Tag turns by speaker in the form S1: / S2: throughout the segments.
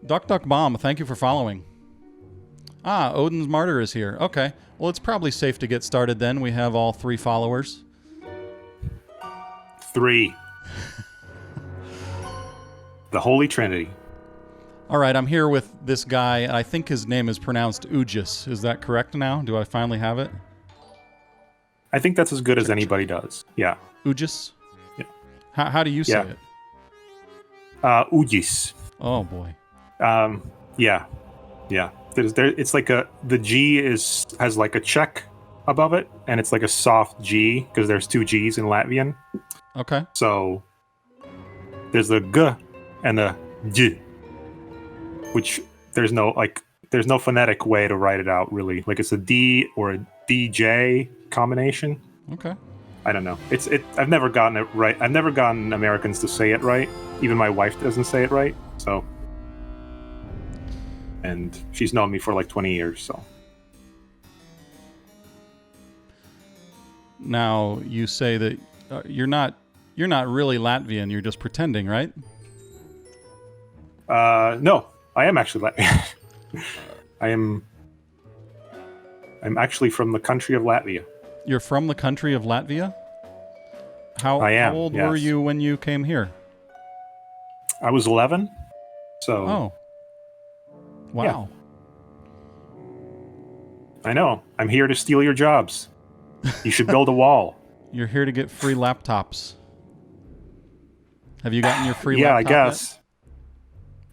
S1: Duck Duck Bomb, thank you for following. Ah, Odin's Martyr is here. Okay. Well, it's probably safe to get started then. We have all 3 followers.
S2: 3. The Holy Trinity.
S1: All right, I'm here with this guy. I think his name is pronounced Ugis. Is that correct now? Do I finally have it?
S2: I think that's as good as anybody does. Yeah.
S1: Ugis?
S2: Yeah.
S1: How do you say it?
S2: Ugis.
S1: Oh, boy.
S2: Yeah. It's like the G has like a check above it, and it's like a soft G because there's 2 G's in Latvian.
S1: Okay.
S2: So there's the G and the J, which there's no phonetic way to write it out really. Like it's a D or a DJ combination.
S1: Okay.
S2: I don't know. I've never gotten it right. I've never gotten Americans to say it right. Even my wife doesn't say it right. So, and she's known me for like 20 years. So
S1: now you say that you're not really Latvian. You're just pretending, right?
S2: No, I am actually Latvian. I'm actually from the country of Latvia.
S1: You're from the country of Latvia? How old were you when you came here?
S2: I was 11. So.
S1: Oh. Wow.
S2: Yeah. I know. I'm here to steal your jobs. You should build a wall.
S1: You're here to get free laptops. Have you gotten your free
S2: laptop?
S1: laptop
S2: Yeah, I guess. Yet?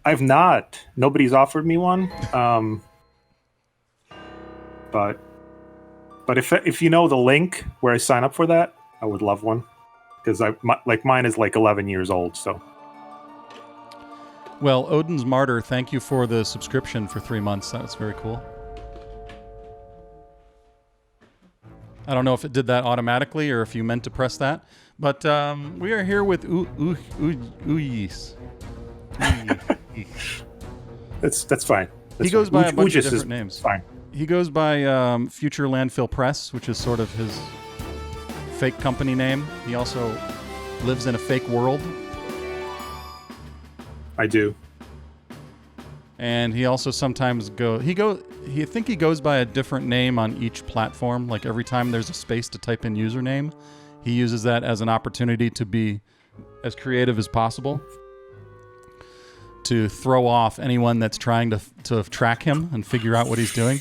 S2: I've not. Nobody's offered me one. But if you know the link where I sign up for that, I would love one. Because mine is like 11 years old, so.
S1: Well, Odin's Martyr, thank you for the subscription for 3 months. That was very cool. I don't know if it did that automatically or if you meant to press that, but we are here with Ugis.
S2: That's fine.
S1: He goes by a bunch of different names.
S2: Fine.
S1: He goes by Future Landfill Press, which is sort of his fake company name. He also lives in a fake world.
S2: I do.
S1: And he also sometimes I think he goes by a different name on each platform. Like every time there's a space to type in username, he uses that as an opportunity to be as creative as possible, to throw off anyone that's trying to track him and figure out what he's doing.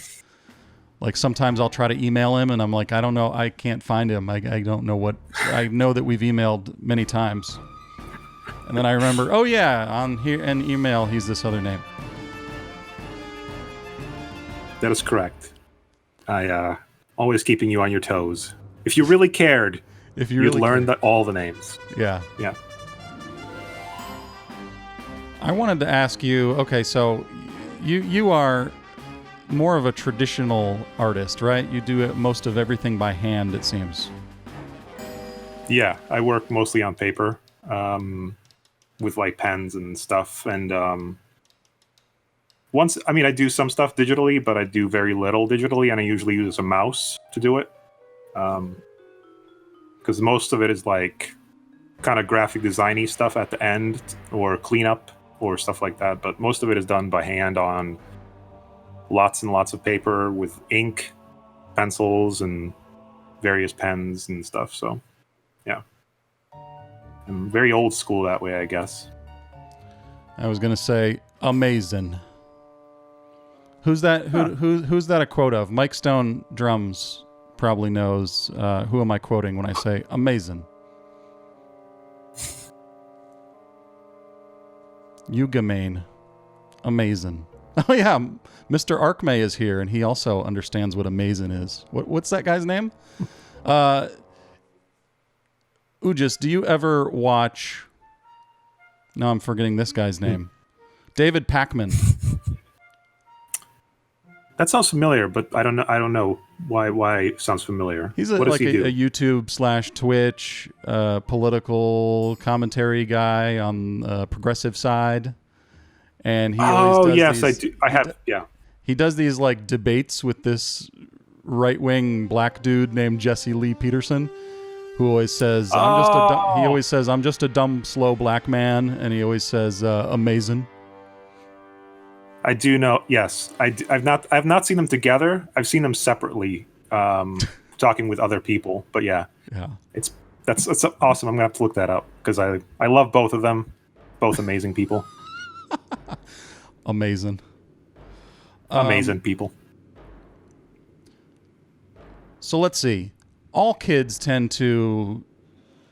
S1: Like sometimes I'll try to email him and I'm like, I don't know, I can't find him. I don't know what, I know that we've emailed many times. And then I remember, oh yeah, on here in email, he's this other name.
S2: That is correct. I always keeping you on your toes. If you really cared, you'd learn all the names.
S1: Yeah.
S2: Yeah.
S1: I wanted to ask you, okay, so you are more of a traditional artist, right? You do most of everything by hand, it seems.
S2: Yeah, I work mostly on paper, with like pens and stuff. And I do some stuff digitally, but I do very little digitally, and I usually use a mouse to do it. Because most of it is like kind of graphic designy stuff at the end, or cleanup, or stuff like that. But most of it is done by hand on lots and lots of paper with ink, pencils, and various pens and stuff. So, yeah. I'm very old school that way, I guess.
S1: I was gonna say amazing. Who's that? Who's that a quote of? Mike Stone drums probably knows. Who am I quoting when I say amazing? Ugamain. Amazing. Oh yeah, Mr. Arkmay is here, and he also understands what amazing is. What's that guy's name? Ugis, do you ever watch... No, I'm forgetting this guy's name. David Pakman.
S2: That sounds familiar, but I don't know why it sounds familiar.
S1: He's
S2: what does he do?
S1: A YouTube/Twitch political commentary guy on the progressive side. And he always does
S2: I do. I have, yeah.
S1: He does these like debates with this right-wing black dude named Jesse Lee Peterson, who always says, he always says, I'm just a dumb, slow black man, and he always says, amazing.
S2: I do know. Yes, I've not seen them together. I've seen them separately, talking with other people. But yeah,
S1: Yeah.
S2: it's that's awesome. I'm gonna have to look that up because I love both of them. Both amazing people.
S1: Amazing.
S2: Amazing people.
S1: So let's see. All kids tend to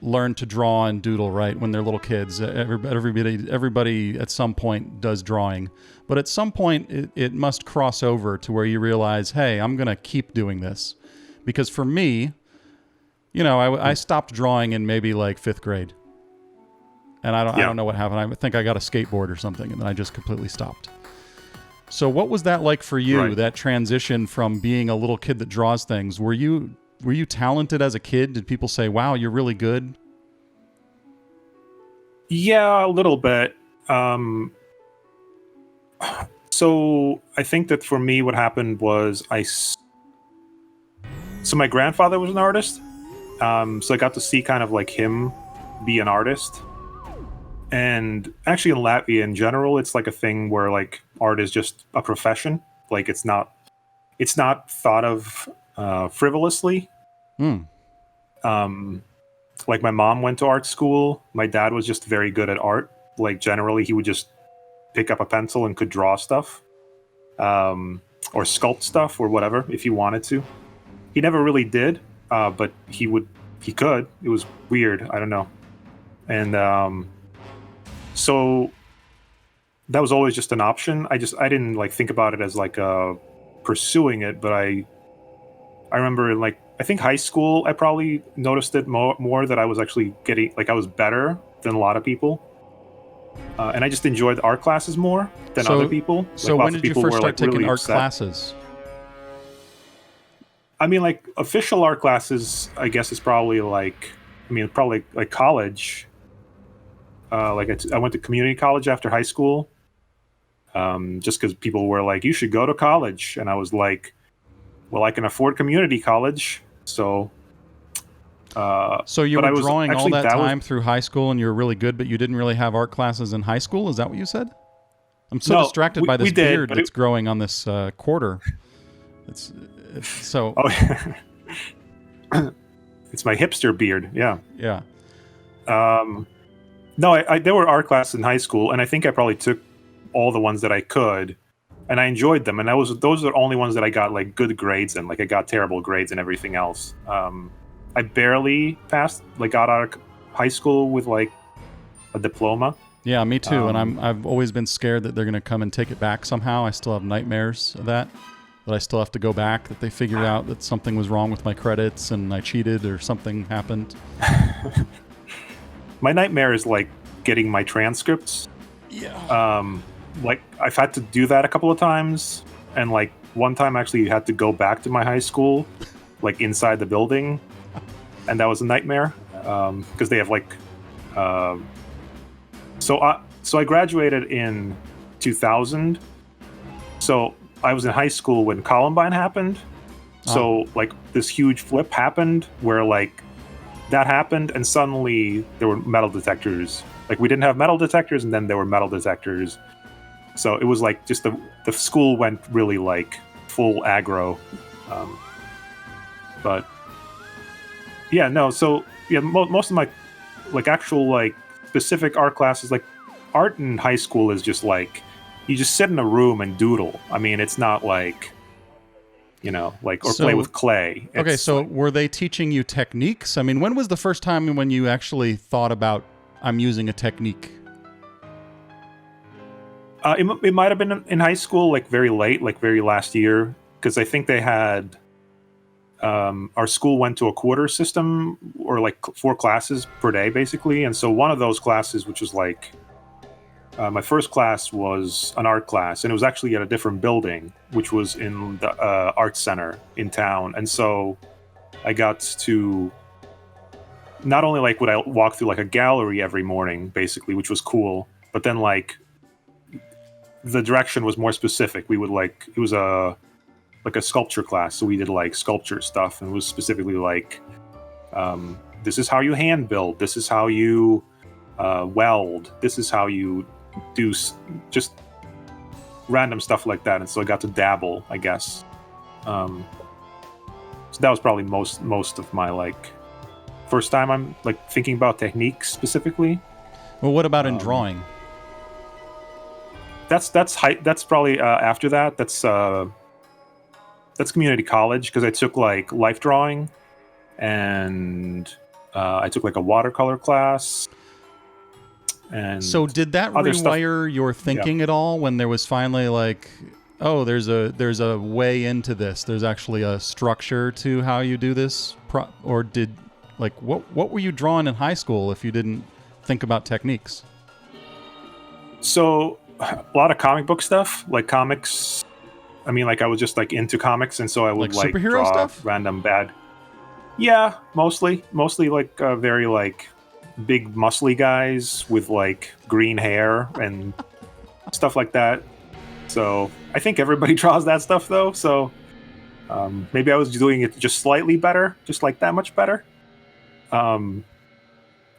S1: learn to draw and doodle, right? When they're little kids, everybody at some point does drawing, but at some point it must cross over to where you realize, hey, I'm gonna keep doing this, because for me, I stopped drawing in maybe like 5th grade, and I don't know what happened. I think I got a skateboard or something, and then I just completely stopped. So what was that like for you?
S2: Right.
S1: That transition from being a little kid that draws things? Were you talented as a kid? Did people say, "Wow, you're really good"?
S2: Yeah, a little bit. So I think that for me, what happened was so my grandfather was an artist. So I got to see kind of like him be an artist. And actually in Latvia in general, it's like a thing where like art is just a profession. Like it's not thought of frivolously.
S1: Hmm.
S2: Like my mom went to art school. My dad was just very good at art. Like generally he would just pick up a pencil and could draw stuff. Or sculpt stuff or whatever if he wanted to. He never really did, but he could. It was weird. I don't know. And so that was always just an option. I didn't like think about it as like pursuing it, but I remember in like I think high school I probably noticed it more that I was actually getting like I was better than a lot of people. And I just enjoyed art classes more than other people.
S1: So
S2: like,
S1: when did you first start taking
S2: really
S1: art
S2: upset.
S1: classes?
S2: I mean, like official art classes, I guess is probably like, probably like college. I went to community college after high school, just because people were like, "You should go to college," and I was like, "Well, I can afford community college." So
S1: You
S2: but
S1: were
S2: I was
S1: drawing all
S2: actually
S1: that
S2: that was-
S1: time through high school, and you were really good, but you didn't really have art classes in high school. Is that what you said? I'm so
S2: No,
S1: distracted by
S2: we
S1: this
S2: did,
S1: beard
S2: but
S1: that's growing on this quarter. It's so.
S2: Oh, it's my hipster beard. Yeah.
S1: Yeah.
S2: No, there were art classes in high school, and I think I probably took all the ones that I could, and I enjoyed them. And those are the only ones that I got like good grades in. Like I got terrible grades and everything else. I barely passed. Like got out of high school with like a diploma.
S1: Yeah, me too. And I've always been scared that they're going to come and take it back somehow. I still have nightmares of that I still have to go back, that they figured out that something was wrong with my credits and I cheated or something happened.
S2: My nightmare is like getting my transcripts.
S1: Yeah.
S2: Like I've had to do that a couple of times, and like one time actually had to go back to my high school, like inside the building, and that was a nightmare because they have like. So I graduated in 2000. So I was in high school when Columbine happened. So like this huge flip happened where like that happened, and suddenly there were metal detectors. Like we didn't have metal detectors, and then there were metal detectors. So it was like just the school went really like full aggro. But yeah, no. So yeah, most of my like actual like specific art classes, like art in high school is just like you just sit in a room and doodle. I mean, it's not like, like or play with clay.
S1: Okay, so were they teaching you techniques? I mean, when was the first time when you actually thought about I'm using a technique?
S2: It might have been in high school, like very late, like very last year, because I think they had our school went to a quarter system or like 4 classes per day, basically. And so one of those classes, which was like my first class, was an art class, and it was actually at a different building, which was in the art center in town. And so I got to not only like would I walk through like a gallery every morning, basically, which was cool, but then like the direction was more specific. We would like it was a sculpture class, so we did like sculpture stuff, and it was specifically like this is how you hand build, this is how you weld, this is how you do just random stuff like that, and so I got to dabble, I guess. So that was probably most of my like first time I'm like thinking about techniques specifically.
S1: Well, what about in drawing?
S2: That's probably after that. That's community college, because I took like life drawing, and I took like a watercolor class. And
S1: so did that rewire your thinking at all when there was finally like, oh, there's a way into this. There's actually a structure to how you do this, or did like what were you drawing in high school if you didn't think about techniques?
S2: So a lot of comic book stuff, like comics. I mean, like I was just like into comics, and so I would like
S1: superhero
S2: draw
S1: stuff?
S2: random bad. Yeah, mostly like very like big muscly guys with like green hair and stuff like that. So I think everybody draws that stuff though. So maybe I was doing it just slightly better, just like that much better. And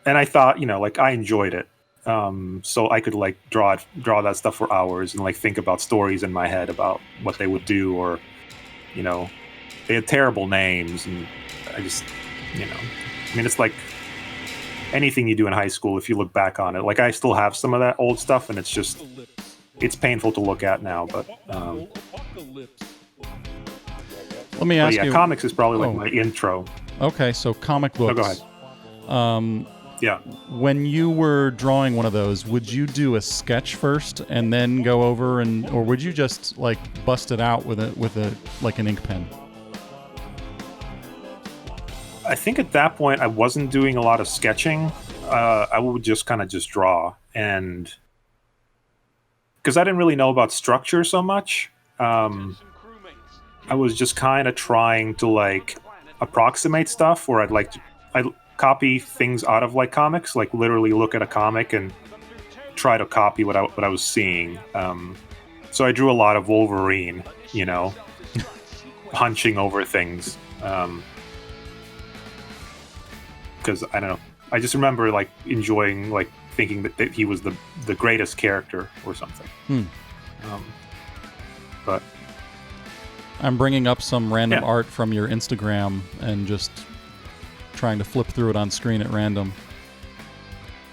S2: I thought, like I enjoyed it. So I could like draw that stuff for hours and like think about stories in my head about what they would do, or they had terrible names, and I just I mean, it's like anything you do in high school. If you look back on it, like I still have some of that old stuff, and it's painful to look at now. But
S1: let me ask you.
S2: Comics is probably like my intro.
S1: Okay, so comic books.
S2: Go ahead. Yeah.
S1: When you were drawing one of those, would you do a sketch first and then go over or would you just like bust it out with a like an ink pen?
S2: I think at that point I wasn't doing a lot of sketching. I would just kind of draw, and because I didn't really know about structure so much, I was just kind of trying to like approximate stuff, where I'd copy things out of like comics, like literally look at a comic and try to copy what I was seeing. So I drew a lot of Wolverine, hunching over things. Because I don't know, I just remember like enjoying, like thinking that he was the greatest character or something. But
S1: I'm bringing up some random art from your Instagram and just trying to flip through it on screen at random.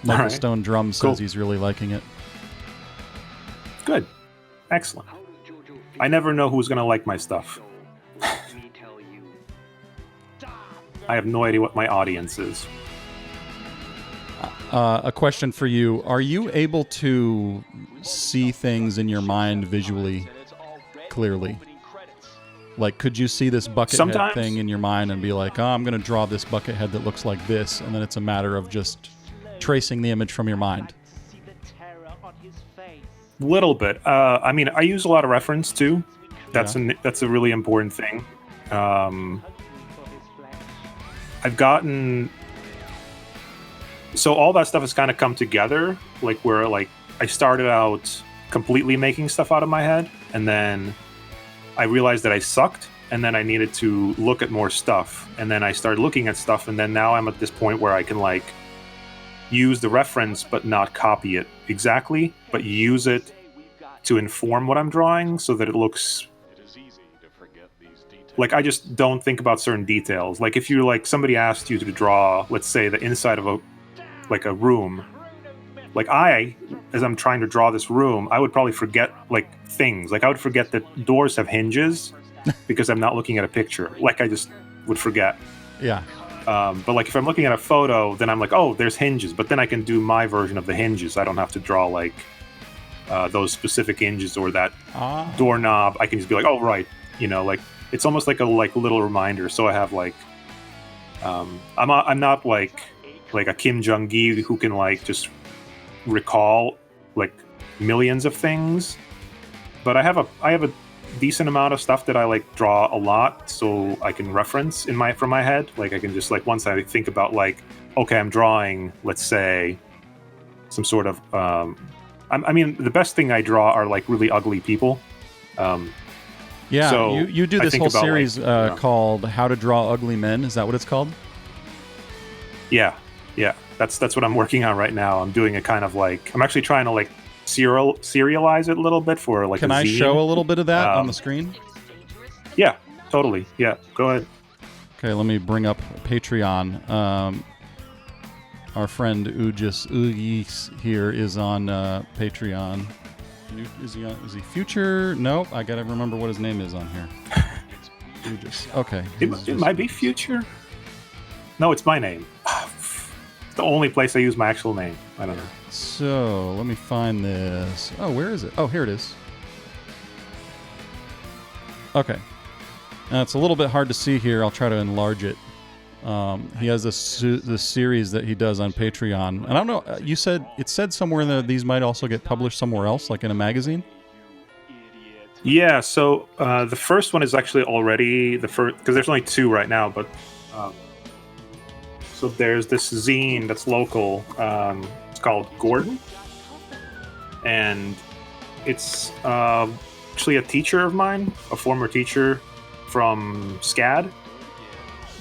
S1: Michael
S2: right.
S1: Stone Drum says he's really liking it.
S2: Good. Excellent. I never know who's going to like my stuff. I have no idea what my audience is.
S1: A question for you. Are you able to see things in your mind visually clearly? Like, could you see this bucket head thing in your mind and be like, oh, I'm going to draw this bucket head that looks like this, and then it's a matter of just tracing the image from your mind?
S2: Little bit. I mean, I use a lot of reference, too. That's a really important thing. I've gotten... So all that stuff has kind of come together, like where like I started out completely making stuff out of my head, and then I realized that I sucked, and then I needed to look at more stuff, and then I started looking at stuff, and then now I'm at this point where I can like use the reference but not copy it exactly, but use it to inform what I'm drawing so that it looks like I just don't think about certain details. Like if you like somebody asked you to draw, let's say, the inside of a room, like as I'm trying to draw this room, I would probably forget like things. Like I would forget that doors have hinges because I'm not looking at a picture. Like I just would forget.
S1: Yeah.
S2: But like if I'm looking at a photo, then I'm like, oh, there's hinges. But then I can do my version of the hinges. I don't have to draw like those specific hinges or that doorknob. I can just be like, oh, right. Like it's almost like a little reminder. So I have like, I'm not like a Kim Jong-gi who can like just recall like millions of things, but I have a decent amount of stuff that I like draw a lot, so I can reference from my head. Like I can just like, once I think about like, okay, I'm drawing, let's say, some sort of I mean the best thing I draw are like really ugly people.
S1: Yeah,
S2: so
S1: you do this whole series called How to Draw Ugly Men. Is that what it's called? Yeah,
S2: that's what I'm working on right now. I'm doing a kind of like, I'm actually trying to like serialize it a little bit for like
S1: Can
S2: a
S1: I
S2: zine.
S1: show a little bit of that on the screen?
S2: Yeah, totally. Yeah, go ahead.
S1: Okay, let me bring up Patreon. Our friend Ugis here is on Patreon. Is he future? Nope, I gotta remember what his name is on here. Ugis. Okay.
S2: It might be future. No, it's my name. It's the only place I use my actual name. I don't know.
S1: So let me find this. Oh, where is it? Oh, here it is. Okay. Now it's a little bit hard to see here. I'll try to enlarge it. He has this series that he does on Patreon, and I don't know. It said somewhere that these might also get published somewhere else, like in a magazine.
S2: Yeah. So the first one is actually already the first because there's only 2 right now. But so there's this zine that's local. It's called Gordon, and it's actually a teacher of mine, a former teacher from SCAD,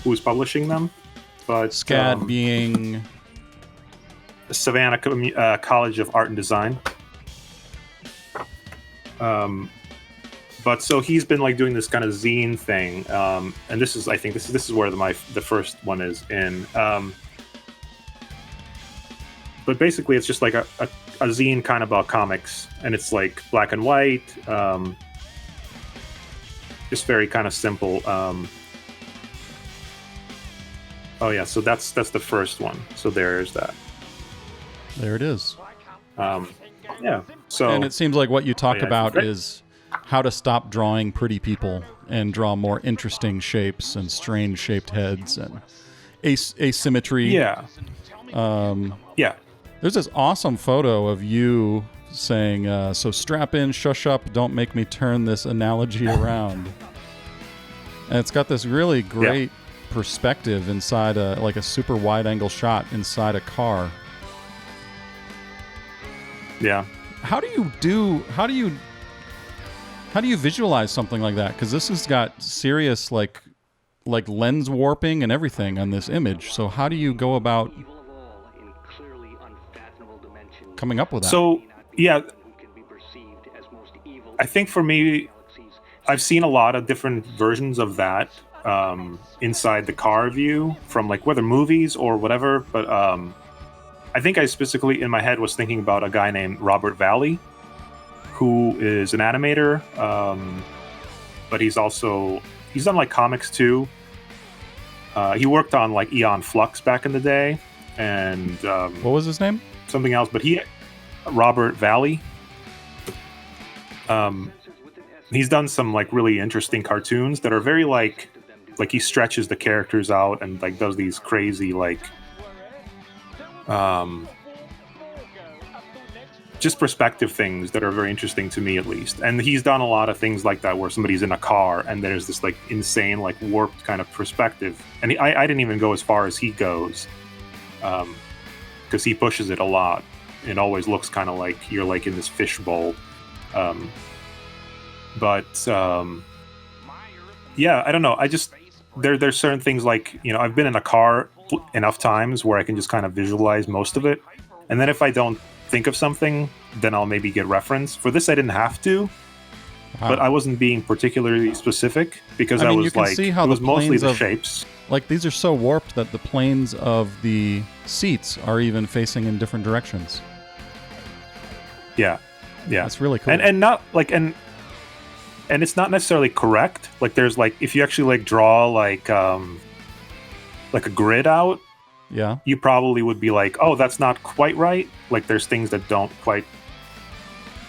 S2: who's publishing them. But
S1: SCAD being
S2: Savannah College of Art and Design. But so he's been like doing this kind of zine thing, and this is, I think this is where the first one is in. But basically, it's just like a zine kind of about comics, and it's like black and white, just very kind of simple. Oh yeah, so that's the first one. So there's that.
S1: There it is.
S2: Yeah. So
S1: and it seems like what you talk about is how to stop drawing pretty people and draw more interesting shapes and strange shaped heads and asymmetry.
S2: Yeah. Yeah.
S1: There's this awesome photo of you saying, so strap in, shush up, don't make me turn this analogy around. And it's got this really great perspective inside like a super wide angle shot inside a car.
S2: Yeah.
S1: How do you visualize something like that? Because this has got serious like lens warping and everything on this image. So how do you go about coming up with that?
S2: So yeah, I think for me, I've seen a lot of different versions of that inside the car view from like whether movies or whatever. But I think I specifically in my head was thinking about a guy named Robert Valley, who is an animator, but he's done like comics too. He worked on like Eon Flux back in the day, and
S1: what was his name?
S2: Something else, but Robert Valley. He's done some like really interesting cartoons that are very like he stretches the characters out and like does these crazy like just perspective things that are very interesting to me at least. And he's done a lot of things like that where somebody's in a car and there's this like insane like warped kind of perspective. And I didn't even go as far as he goes because he pushes it a lot. It always looks kind of like you're like in this fishbowl. Yeah, I don't know. I just there's certain things like, you know, I've been in a car enough times where I can just kind of visualize most of it. And then if I don't think of something, then I'll maybe get reference. For this, I didn't have to, but I wasn't being particularly specific because I mean, was like, see how it was mostly the shapes.
S1: Like these are so warped that the planes of the seats are even facing in different directions.
S2: Yeah.
S1: That's really cool.
S2: And not like and it's not necessarily correct. Like there's like if you actually like draw like a grid out, you probably would be like, oh, that's not quite right. Like there's things that don't quite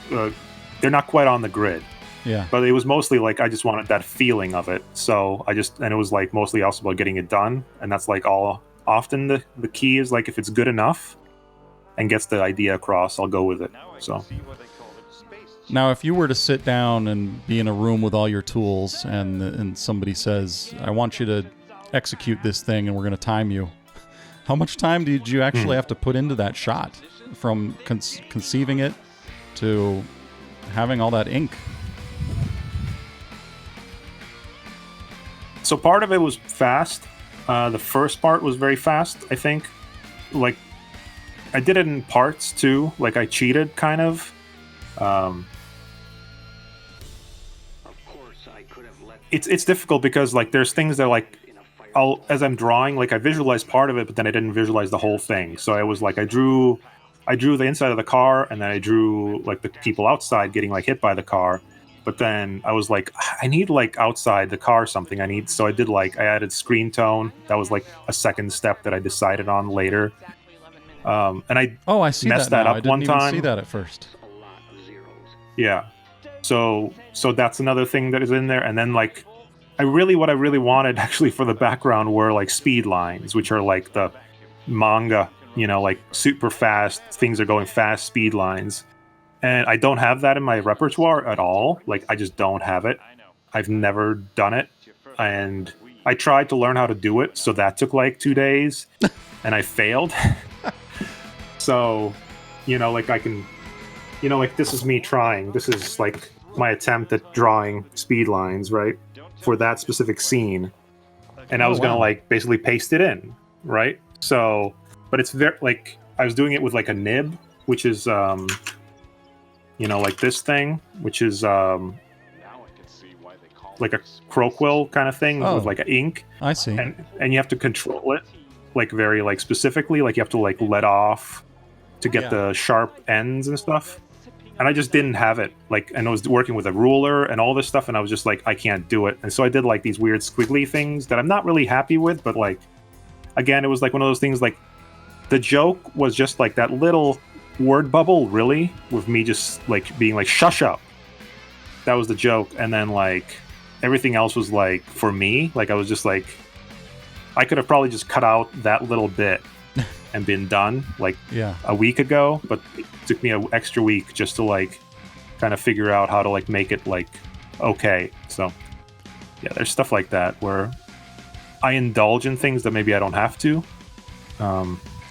S2: they're not quite on the grid.
S1: Yeah.
S2: But it was mostly like I just wanted that feeling of it. So and it was like mostly also about getting it done. And that's like all often the key is like if it's good enough and gets the idea across, I'll go with it. So
S1: now, if you were to sit down and be in a room with all your tools and somebody says, I want you to execute this thing and we're going to time you, how much time did you actually have to put into that shot from conceiving it to having all that ink?
S2: So part of it was fast. The first part was very fast, I think. Like, I did it in parts too. Like, I cheated kind of. Um, it's difficult because like there's things that like as I'm drawing, like I visualize part of it, but then I didn't visualize the whole thing. So I was like, I drew the inside of the car, and then I drew like the people outside getting like hit by the car. But then I was like, I need like outside the car something. So I did like I added screen tone. That was like a second step that I decided on later. And
S1: I see
S2: messed
S1: that
S2: that
S1: now.
S2: up
S1: I didn't
S2: one
S1: even
S2: time.
S1: see that at first.
S2: Yeah. So that's another thing that is in there. And then like what I really wanted actually for the background were like speed lines, which are like the manga, like super fast, things are going fast speed lines. And I don't have that in my repertoire at all. Like I just don't have it. I've never done it. And I tried to learn how to do it, so that took like 2 days and I failed. So, like I can, like this is me trying. This is like my attempt at drawing speed lines, right? For that specific scene. And I was going to like basically paste it in, right? So, but it's very like I was doing it with like a nib, which is like this thing, which is like a crow quill kind of thing with like an ink.
S1: I see.
S2: And you have to control it like very like specifically, like you have to like let off to get the sharp ends and stuff. And I just didn't have it. Like, and I was working with a ruler and all this stuff, and I was just like, I can't do it. And so I did like these weird squiggly things that I'm not really happy with, but like, again, it was like one of those things like the joke was just like that little word bubble, really, with me just like being like, shush up. That was the joke. And then like everything else was like, for me, like I was just like, I could have probably just cut out that little bit and been done like a week ago, but it took me an extra week just to like kind of figure out how to like make it like okay. So yeah, there's stuff like that where I indulge in things that maybe I don't have to.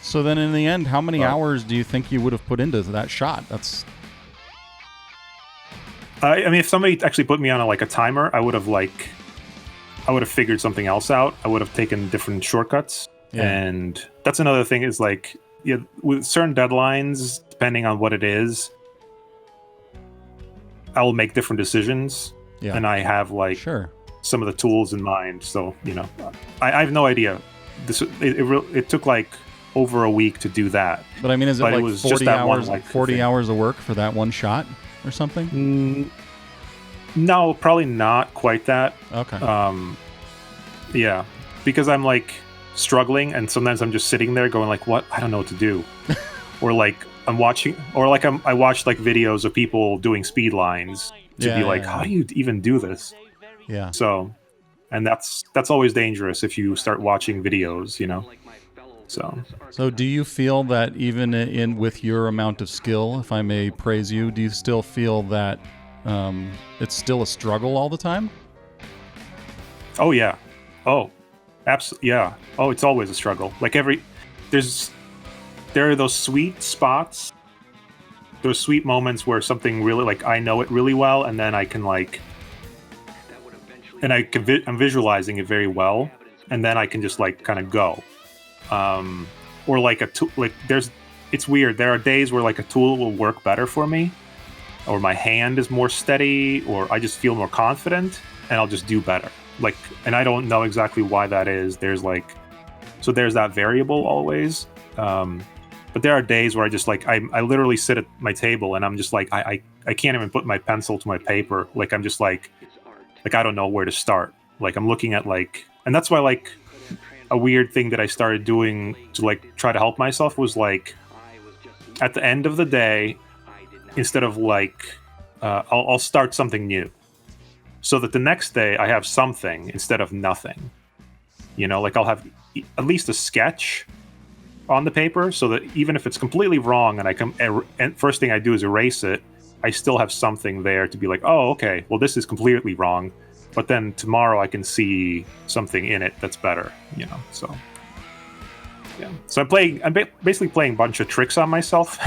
S1: So then in the end, how many hours do you think you would have put into that shot? That's
S2: I mean, if somebody actually put me on a timer, I would have figured something else out. I would have taken different shortcuts. Yeah. And that's another thing is like, with certain deadlines, depending on what it is, I will make different decisions. Yeah. And I have like some of the tools in mind. So, I have no idea. It took like over a week to do that.
S1: But I mean, is it like 40 hours, 40 hours of work for that one shot or something?
S2: No, probably not quite that.
S1: Okay.
S2: Yeah, because I'm like struggling, and sometimes I'm just sitting there going like, what? I don't know what to do. Or like I'm watching, or like I watched like videos of people doing speed lines to be like, how do you even do this?
S1: Yeah.
S2: So, and that's always dangerous if you start watching videos, So
S1: do you feel that even with your amount of skill, if I may praise you, do you still feel that it's still a struggle all the time?
S2: Oh yeah. Oh, absolutely. Yeah. Oh, it's always a struggle. Like there are those sweet spots, those sweet moments where something really like I know it really well, and then I can like, and I'm visualizing it very well, and then I can just like kind of go. Or like it's weird. There are days where like a tool will work better for me, or my hand is more steady, or I just feel more confident, and I'll just do better. Like, and I don't know exactly why that is. There's that variable always. But there are days where I just like, I literally sit at my table and I'm just like, I can't even put my pencil to my paper. Like, I'm just like, I don't know where to start. Like, I'm looking at like, and that's why like a weird thing that I started doing to like try to help myself was like, at the end of the day, instead of like, I'll start something new. So that the next day I have something instead of nothing. Like I'll have at least a sketch on the paper so that even if it's completely wrong and first thing I do is erase it, I still have something there to be like, oh, okay, well, this is completely wrong. But then tomorrow I can see something in it that's better, so. Yeah. So I'm basically playing a bunch of tricks on myself.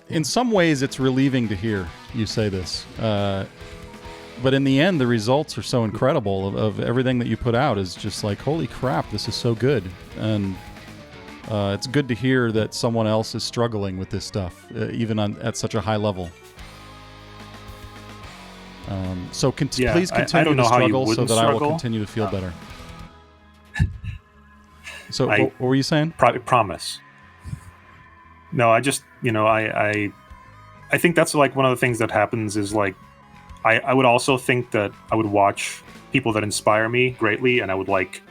S1: In some ways, it's relieving to hear you say this. But in the end, the results are so incredible of everything that you put out is just like, holy crap, this is so good. And it's good to hear that someone else is struggling with this stuff, even at such a high level. So
S2: Yeah,
S1: please
S2: I
S1: continue
S2: don't
S1: to
S2: know how you
S1: struggle so
S2: wouldn't
S1: that I will
S2: struggle.
S1: continue to feel better. So
S2: I
S1: what were you saying?
S2: promise. No, I just, I think that's like one of the things that happens is like, I would also think that I would watch people that inspire me greatly, and I would like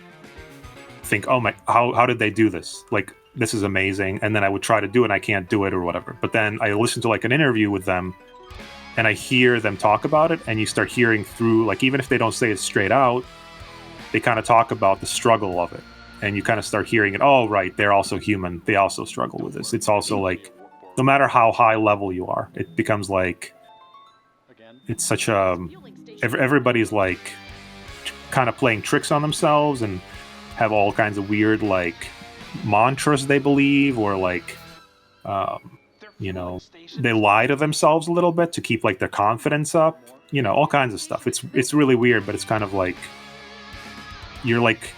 S2: think, oh my, how did they do this? Like, this is amazing. And then I would try to do it and I can't do it or whatever. But then I listen to like an interview with them and I hear them talk about it, and you start hearing through, like, even if they don't say it straight out, they kind of talk about the struggle of it. And you kind of start hearing it, oh, right, they're also human. They also struggle with this. It's also like, no matter how high level you are, it becomes like, it's such a, everybody's like kind of playing tricks on themselves and have all kinds of weird like mantras they believe, or like, they lie to themselves a little bit to keep like their confidence up, all kinds of stuff. It's really weird, but it's kind of like you're like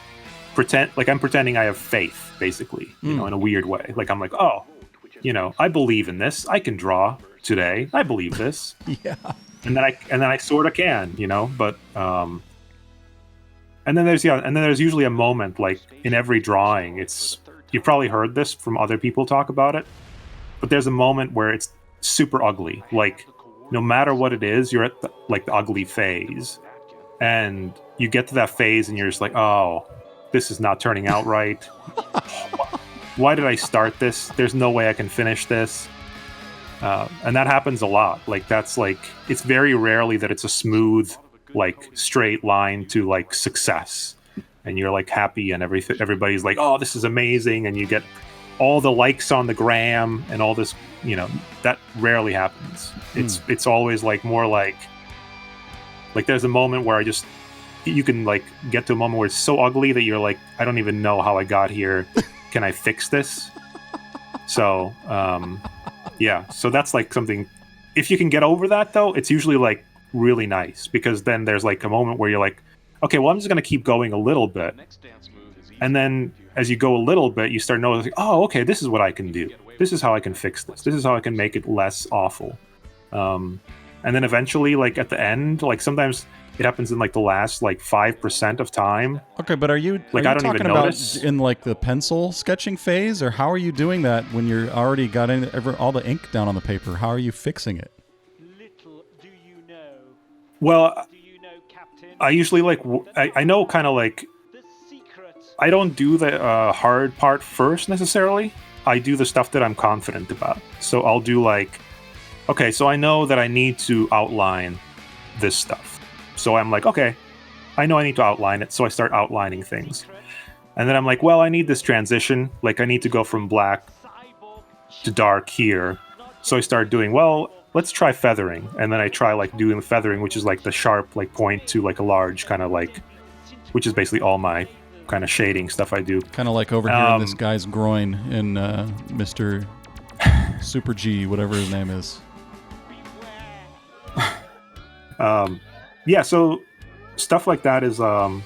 S2: I'm pretending I have faith, basically, in a weird way. Like I'm like, oh, I believe in this. I can draw today. I believe this.
S1: Yeah.
S2: And then I sort of can, but and then there's usually a moment like in every drawing. You've probably heard this from other people talk about it, but there's a moment where it's super ugly. Like no matter what it is, you're at the ugly phase, and you get to that phase and you're just like, oh, this is not turning out right. Why did I start this? There's no way I can finish this. And that happens a lot. Like that's like, it's very rarely that it's a smooth, like straight line to like success, and you're like happy and everything. Everybody's like, oh, this is amazing, and you get all the likes on the gram and all this. That rarely happens. It's always like more like there's a moment where you can like get to a moment where it's so ugly that you're like, I don't even know how I got here. Can I fix this? So yeah, so that's like something. If you can get over that though, it's usually like really nice, because then there's like a moment where you're like, okay, well, I'm just gonna keep going a little bit, and then as you go a little bit, you start noticing, oh, okay, this is what I can do. This is how I can fix this. This is how I can make it less awful. And then eventually, like at the end, like sometimes it happens in like the last like 5% of time.
S1: Okay, but are you
S2: I don't
S1: talking
S2: even
S1: about
S2: notice.
S1: In like the pencil sketching phase, or how are you doing that when you're already got all the ink down on the paper? How are you fixing it?
S2: Well, I usually like I know kind of like I don't do the hard part first necessarily. I do the stuff that I'm confident about. So I'll do like, okay, so I know that I need to outline this stuff. So I'm like, okay, I know I need to outline it. So I start outlining things. And then I'm like, well, I need this transition. Like I need to go from black to dark here. So I start doing, well, let's try feathering. And then I try like doing feathering, which is like the sharp like point to like a large kind of like, which is basically all my kind of shading stuff I do.
S1: Kind of like over here in this guy's groin in Mr. Super G, whatever his name is.
S2: Yeah, so stuff like that is and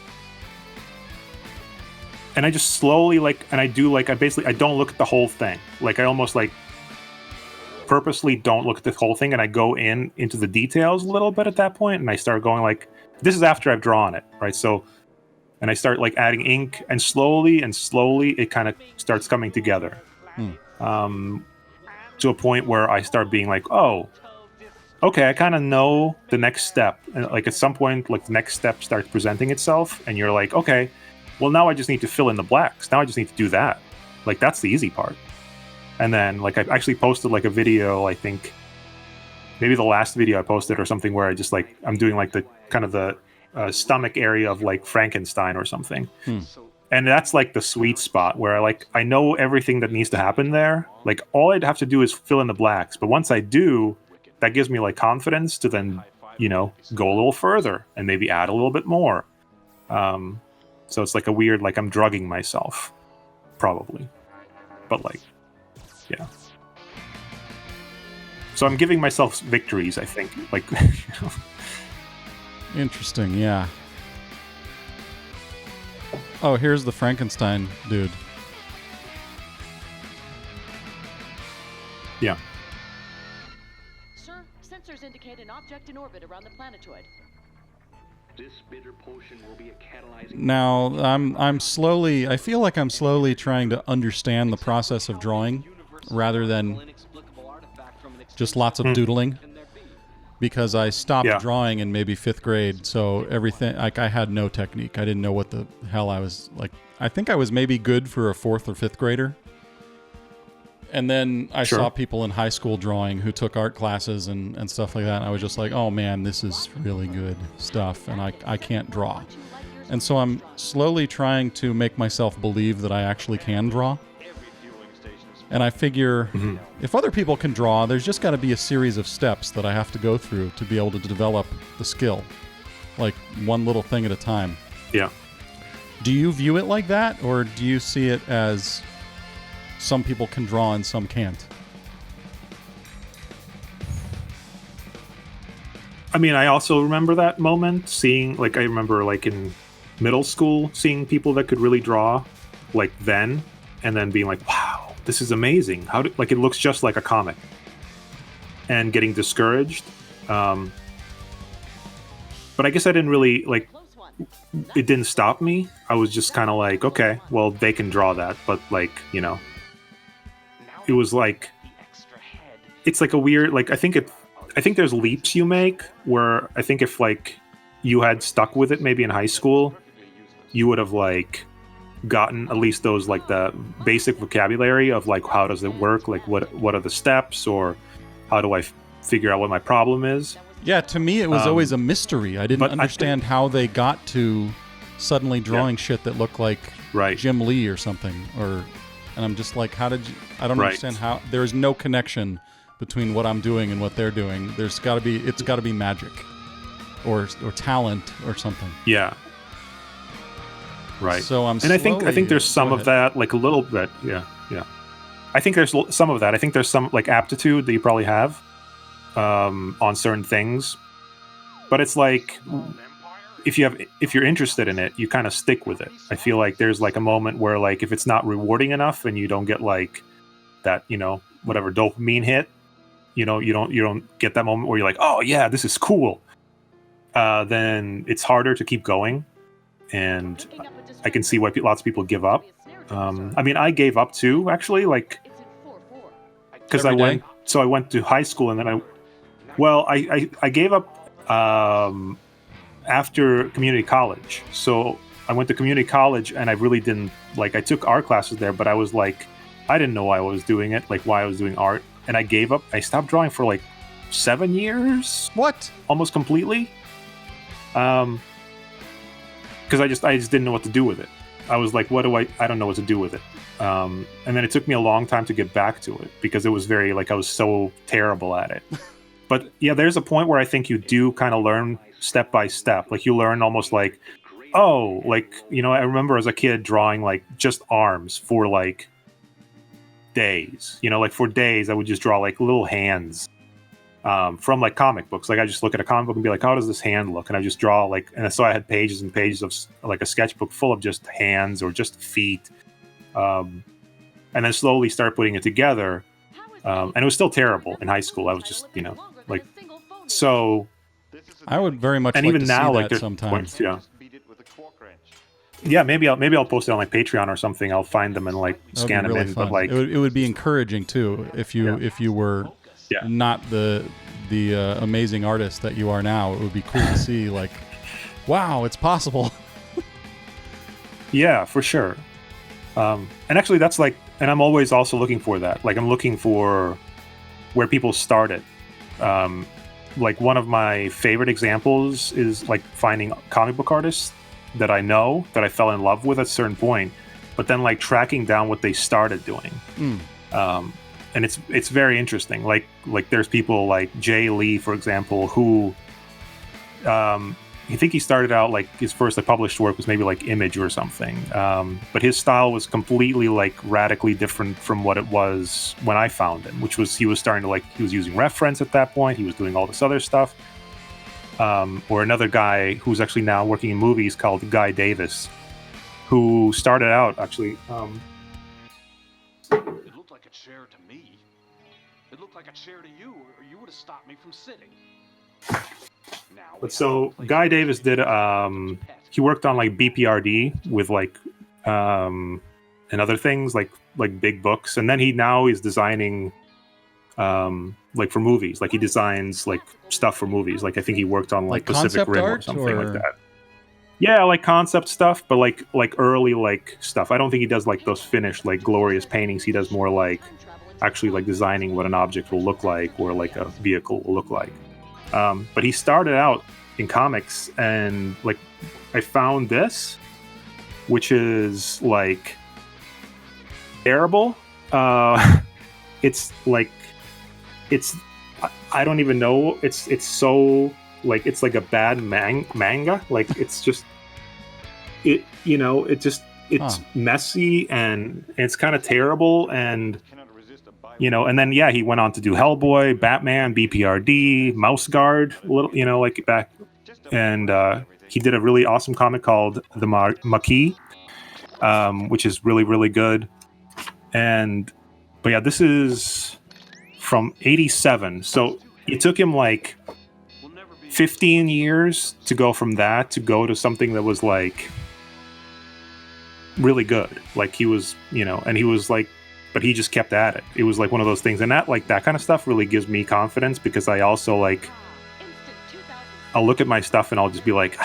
S2: I just slowly like, and I do like, I don't look at the whole thing. Like I almost like purposely don't look at the whole thing, and I go into the details a little bit at that point, and I start going like, this is after I've drawn it, right? So, and I start like adding ink, and slowly it kind of starts coming together to a point where I start being like, oh, okay, I kind of know the next step. And like at some point, like the next step starts presenting itself, and you're like, okay, well now I just need to fill in the blacks. Now I just need to do that. Like that's the easy part. And then like I actually posted like a video, I think maybe the last video I posted or something, where I just like, I'm doing like the kind of the stomach area of like Frankenstein or something. And that's like the sweet spot where I know everything that needs to happen there. Like all I'd have to do is fill in the blacks. But once I do, that gives me like confidence to then, go a little further and maybe add a little bit more. So it's like a weird, like I'm drugging myself, probably. But like, yeah. So I'm giving myself victories, I think. Like,
S1: Interesting, yeah. Oh, here's the Frankenstein dude.
S3: Sir, sensors indicate an object in orbit around the planetoid.
S4: This bitter potion will be a catalyzing.
S1: Now, I feel like I'm slowly trying to understand the process of drawing rather than just lots of doodling, because I stopped drawing in maybe 5th grade, so everything, like, I had no technique. I didn't know what the hell I was, like, I think I was maybe good for a 4th or 5th grader. And then I saw people in high school drawing who took art classes and stuff like that. And I was just like, oh man, this is really good stuff. And I can't draw. And so I'm slowly trying to make myself believe that I actually can draw. And I figure if other people can draw, there's just got to be a series of steps that I have to go through to be able to develop the skill. Like one little thing at a time.
S2: Yeah.
S1: Do you view it like that? Or do you see it as some people can draw and some can't?
S2: I mean, I also remember that moment, seeing, like, I remember, like, in middle school, seeing people that could really draw, like, then, and then being like, wow, this is amazing. Like, it looks just like a comic. And getting discouraged. But I guess I didn't really, like, it didn't stop me. I was just kind of like, okay, well, they can draw that, but, like, you know, it was like, it's like a weird, like, I think there's leaps you make where I think if, like, you had stuck with it maybe in high school, you would have, like, gotten at least those, like, the basic vocabulary of, like, how does it work, like, what are the steps, or how do I figure out what my problem is.
S1: Yeah, to me it was always a mystery. I didn't understand how they got to suddenly drawing shit that looked like Jim Lee or something, and I'm just like, how did you? I don't understand how. There is no connection between what I'm doing and what they're doing. It's got to be magic, or talent or something.
S2: Yeah. Right.
S1: So
S2: I think there's some of that, like a little bit. Yeah. I think there's some of that. I think there's some, like, aptitude that you probably have on certain things, but it's like, if you're interested in it, you kind of stick with it. I feel like there's, like, a moment where, like, if it's not rewarding enough and you don't get, like, that, you know, whatever dopamine hit, you know, you don't get that moment where you're like, oh yeah, this is cool, then it's harder to keep going. And I can see why lots of people give up. I mean, I gave up too, actually, like, because I went to high school, and then I gave up after community college. So I went to community college, and I really didn't, like, I took art classes there, but I was like, I didn't know why I was doing it, like why I was doing art, and I gave up. I stopped drawing for like 7 years.
S1: What?
S2: Almost completely. Because I just didn't know what to do with it. I was like, I don't know what to do with it. And then it took me a long time to get back to it, because it was very, like, I was so terrible at it. But yeah, there's a point where I think you do kind of learn step by step. Like, you learn almost like, oh, like, you know, I remember as a kid drawing, like, just arms for, like, days. You know, like, for days I would just draw, like, little hands from, like, comic books. Like, I just look at a comic book and be like, how does this hand look? And I just draw, like, and so I had pages and pages of, like, a sketchbook full of just hands or just feet. And then slowly start putting it together. And it was still terrible in high school. I was just, you know, like, so.
S1: I would very much
S2: and
S1: like
S2: even
S1: to
S2: now,
S1: see
S2: like,
S1: that sometimes.
S2: Yeah, maybe I'll post it on, like, Patreon or something. I'll find them and, like, scan them in.
S1: Fun.
S2: But, like,
S1: it would be encouraging too if you were not the amazing artist that you are now. It would be cool to see, like, wow, it's possible.
S2: Yeah, for sure. And actually, that's, like, and I'm always also looking for that. Like, I'm looking for where people started. Like, one of my favorite examples is, like, finding comic book artists that I know, that I fell in love with at a certain point, but then, like, tracking down what they started doing. And it's very interesting. Like there's people like Jay Lee, for example, who I think he started out, like, his first, like, published work was maybe, like, Image or something. But his style was completely, like, radically different from what it was when I found him, which was, he was starting to, like, he was using reference at that point. He was doing all this other stuff. Or another guy who's actually now working in movies called Guy Davis, who started out, actually.
S4: It looked like a chair to me. It looked like a chair to you, or you would have stopped me from sitting.
S2: But so Guy Davis did. He worked on like BPRD with like and other things like big books, and then now he's designing like for movies. Like he designs like stuff for movies. Like I think he worked on like Pacific
S1: concept
S2: Rim or
S1: art
S2: something like that. Yeah, like concept stuff, but like early like stuff. I don't think he does like those finished like glorious paintings. He does more like actually like designing what an object will look like or like a vehicle will look like. But he started out in comics, and like I found this, which is like terrible. It's like I don't even know. It's so like it's like a bad manga. Like it's just it's messy and it's kind of terrible, and and then he went on to do Hellboy, Batman, BPRD, Mouse Guard, like back, and he did a really awesome comic called The Maquis, which is really really good. But yeah, this is from '87, so it took him like 15 years to go from that to go to something that was like really good. Like he was, and he was like, but he just kept at it. It was like one of those things, and that kind of stuff really gives me confidence, because I also like, I'll look at my stuff and I'll just be like,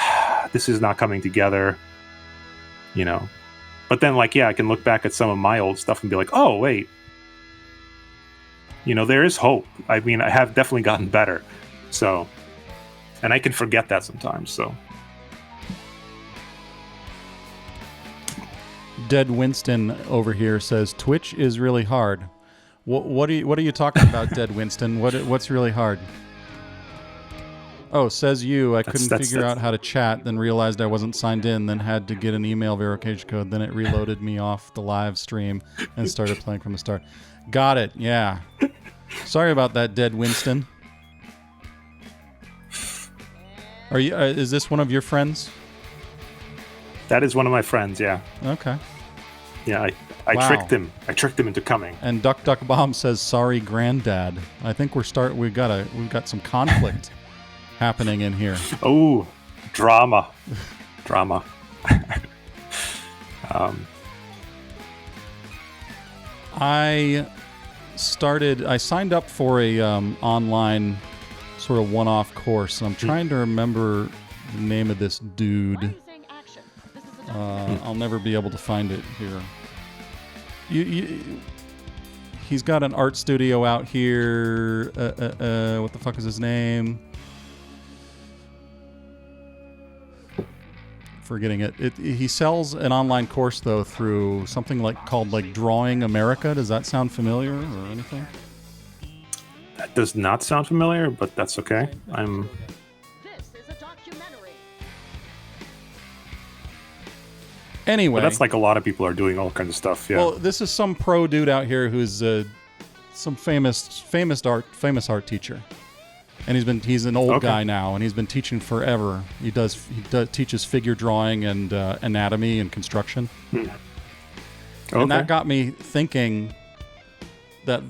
S2: this is not coming together, But then like, I can look back at some of my old stuff and be like, oh wait, there is hope. I mean, I have definitely gotten better. So, and I can forget that sometimes. So,
S1: Dead Winston over here says Twitch is really hard. What are you talking about, Dead Winston? What's really hard? Oh, says you. I couldn't figure out how to chat, then realized I wasn't signed in, then had to get an email verification code. Then it reloaded me off the live stream and started playing from the start. Got it. Yeah. Sorry about that, Dead Winston. Are you? Is this one of your friends?
S2: That is one of my friends. Yeah.
S1: Okay.
S2: Yeah, I tricked him. I tricked him into coming.
S1: And Duck Duck Bomb says, "Sorry, Granddad." I think we've got some conflict happening in here.
S2: Oh, drama.
S1: I signed up for a online sort of one-off course, and I'm trying to remember the name of this dude. I'll never be able to find it here. He's got an art studio out here. What the fuck is his name? Forgetting it. He sells an online course though through something called Drawing America. Does that sound familiar or anything?
S2: That does not sound familiar, but that's okay.
S3: This is a documentary.
S1: Anyway,
S2: but that's like a lot of people are doing all kinds of stuff. Yeah.
S1: Well, this is some pro dude out here who's some famous art teacher, and he's an old guy now, and he's been teaching forever. He teaches figure drawing and anatomy and construction. And that got me thinking that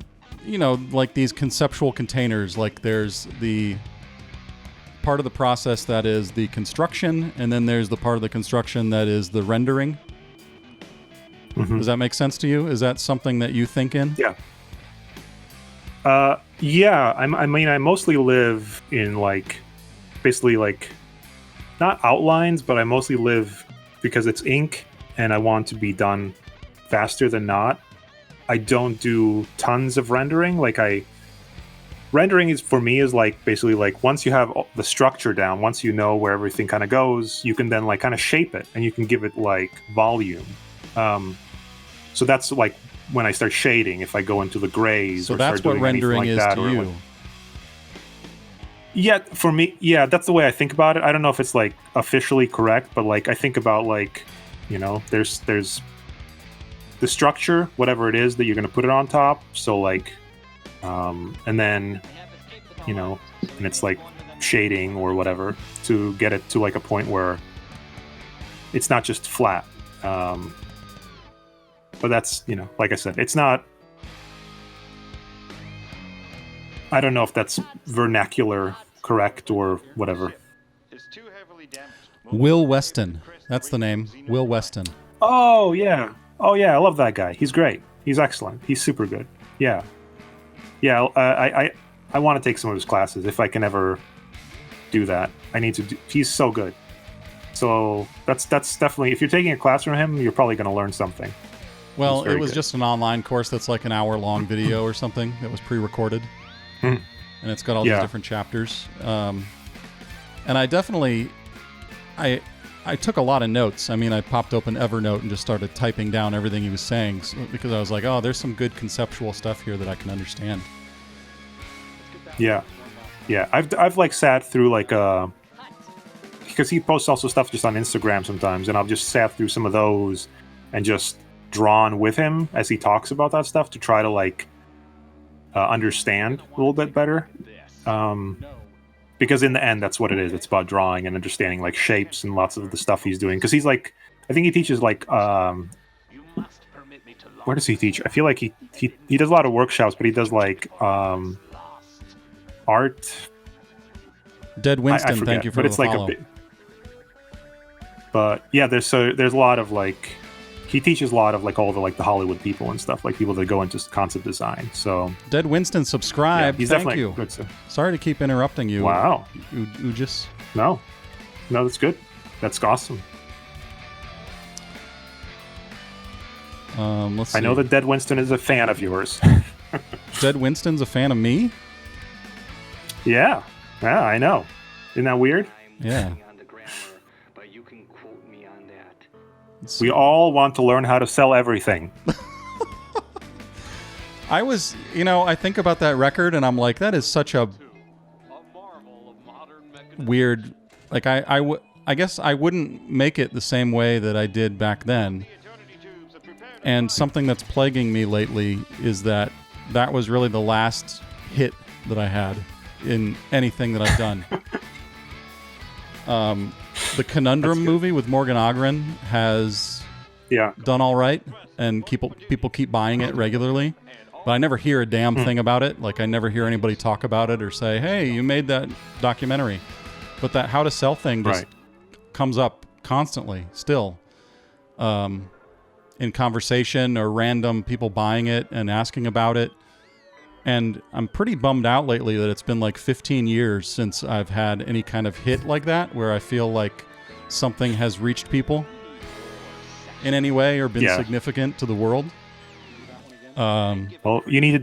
S1: like these conceptual containers, like there's the part of the process that is the construction, and then there's the part of the construction that is the rendering. Mm-hmm. Does that make sense to you? Is that something that you think in?
S2: Yeah. Yeah. I mean, I mostly live in basically not outlines, but I mostly live because it's ink and I want to be done faster than not. I don't do tons of rendering. Rendering is for me is basically once you have the structure down, once you know where everything kind of goes, you can then kind of shape it and you can give it volume. So that's when I start shading, if I go into the grays.
S1: So
S2: or
S1: that's
S2: start
S1: what
S2: doing
S1: rendering is
S2: that,
S1: to you.
S2: Yeah, for me, yeah, that's the way I think about it. I don't know if it's officially correct, but I think about there's the structure, whatever it is that you're going to put it on top. So and then and it's shading or whatever to get it to a point where it's not just flat. But that's like I said, it's not. I don't know if that's vernacular correct or whatever.
S1: Will Weston. That's the name. Will Weston.
S2: Oh yeah, I love that guy. He's great. He's excellent. He's super good. Yeah, yeah. I want to take some of his classes if I can ever do that. I need to. He's so good. So that's definitely, if you're taking a class from him, you're probably going to learn something.
S1: Well, it was
S2: good.
S1: just an online course that's like an hour-long video or something that was pre-recorded.
S2: Mhm.
S1: And it's got all these different chapters. And I definitely... I took a lot of notes. I mean, I popped open Evernote and just started typing down everything he was saying because I was like, oh, there's some good conceptual stuff here that I can understand.
S2: Yeah. Yeah. I've like sat through like because he posts also stuff just on Instagram sometimes, and I've just sat through some of those and just drawn with him as he talks about that stuff to try to like understand a little bit better. Because in the end, that's what it is. It's about drawing and understanding like shapes and lots of the stuff he's doing. Because he's like, I think he teaches like, where does he teach? I feel like he does a lot of workshops, but he does like art.
S1: Dead Winston,
S2: I forget,
S1: thank you for
S2: but
S1: the
S2: it's like
S1: follow.
S2: a bit. But yeah, there's a lot of like, he teaches a lot of like all the Hollywood people and stuff, like people that go into concept design. So
S1: Dead Winston, subscribe.
S2: he's
S1: Thank
S2: definitely
S1: you.
S2: good. So.
S1: Sorry to keep interrupting you.
S2: Wow.
S1: Ugis.
S2: No, that's good. That's awesome.
S1: Let's see.
S2: I know that Dead Winston is a fan of yours.
S1: Dead Winston's a fan of me?
S2: Yeah, I know. Isn't that weird?
S1: Yeah.
S2: We all want to learn how to sell everything.
S1: I was, I think about that record and I'm like, that is such a weird, like I guess I wouldn't make it the same way that I did back then. And something that's plaguing me lately is that was really the last hit that I had in anything that I've done. The Conundrum movie with Morgan Ogren has done all right, and people keep buying it regularly. But I never hear a damn thing about it. Like, I never hear anybody talk about it or say, hey, you made that documentary. But that How to Sell thing just comes up constantly still in conversation or random people buying it and asking about it. And I'm pretty bummed out lately that it's been like 15 years since I've had any kind of hit like that where I feel like something has reached people in any way or been significant to the world.
S2: Well, you need to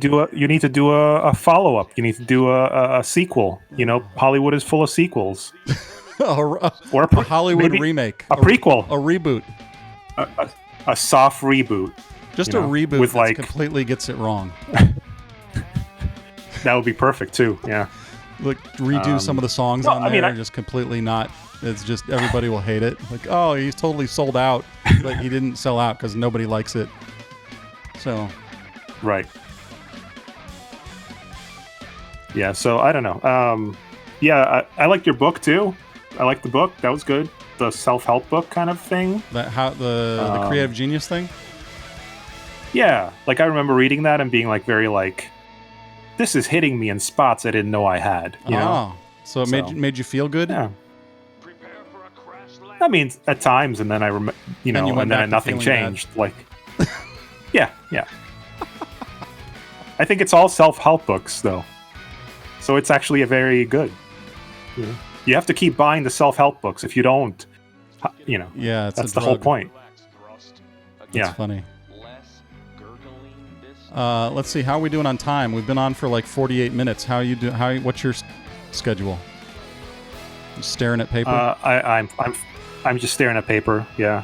S2: do a follow-up. You need to do a sequel. Hollywood is full of sequels.
S1: or a Hollywood remake.
S2: A prequel.
S1: A reboot.
S2: A soft reboot.
S1: Just a reboot
S2: with
S1: that completely gets it wrong.
S2: That would be perfect too. Yeah.
S1: Like redo some of the songs on there, just completely not. It's just everybody will hate it. Like, oh, he's totally sold out, but he didn't sell out because nobody likes it. So.
S2: Right. Yeah. So I don't know. I liked your book too. I liked the book. That was good. The self-help book kind of thing.
S1: The creative genius thing.
S2: Yeah. Like I remember reading that and being like very like, this is hitting me in spots I didn't know I had. You know?
S1: So it made you feel good?
S2: Yeah. I mean, at times, and then I remember, and then nothing changed. Bad. Like, yeah. I think it's all self-help books, though. So it's actually a very good. You have to keep buying the self-help books. If you don't,
S1: yeah,
S2: that's the whole point.
S1: That's funny. Let's see, how are we doing on time? We've been on for like 48 minutes. How you do? What's your schedule? You staring at paper?
S2: I'm just staring at paper. Yeah.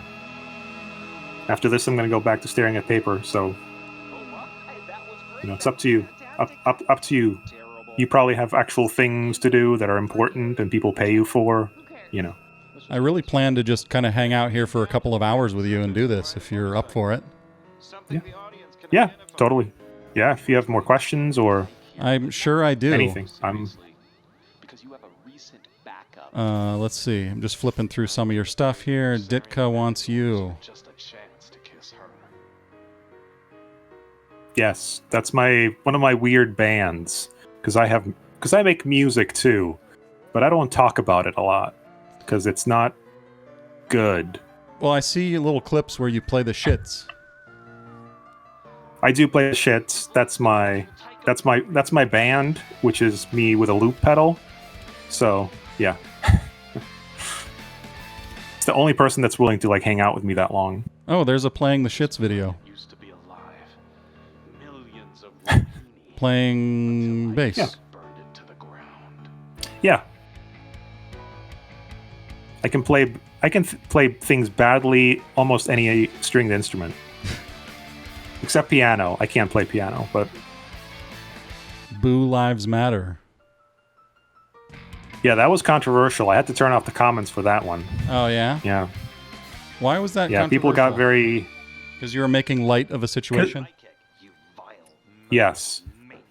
S2: After this, I'm going to go back to staring at paper. So, it's up to you. Up to you. You probably have actual things to do that are important and people pay you for.
S1: I really plan to just kind of hang out here for a couple of hours with you and do this if you're up for it.
S2: Yeah, totally. Yeah, if you have more questions or
S1: I'm sure I do.
S2: Anything.
S1: Let's see. I'm just flipping through some of your stuff here. Ditka wants you.
S2: Yes, that's one of my weird bands because I make music too, but I don't talk about it a lot because it's not good.
S1: Well, I see little clips where you play the shits.
S2: I do play the shits. That's my band, which is me with a loop pedal. So yeah, it's the only person that's willing to like hang out with me that long.
S1: Oh, there's a playing the shits video.
S4: Used to be alive. Millions of
S1: Playing bass.
S2: Yeah.
S4: burned into the ground.
S2: Yeah, I can play things badly, almost any stringed instrument, except piano. I can't play piano, but
S1: Boo Lives Matter.
S2: yeah, that was controversial. I had to turn off the comments for that one.
S1: Oh, yeah?
S2: Yeah,
S1: Why was that
S2: yeah, people got very
S1: Because you were making light of a situation?
S2: yes.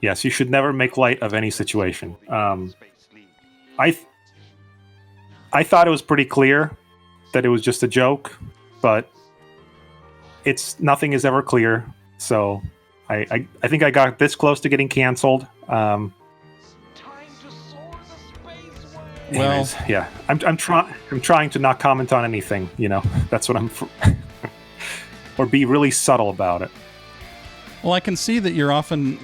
S2: You should never make light of any situation. I thought it was pretty clear that it was just a joke, but nothing is ever clear. So I think I got this close to getting canceled. Anyways, yeah, I'm trying to not comment on anything. You know, that's what I'm, or be really subtle about it.
S1: Well, I can see that you're often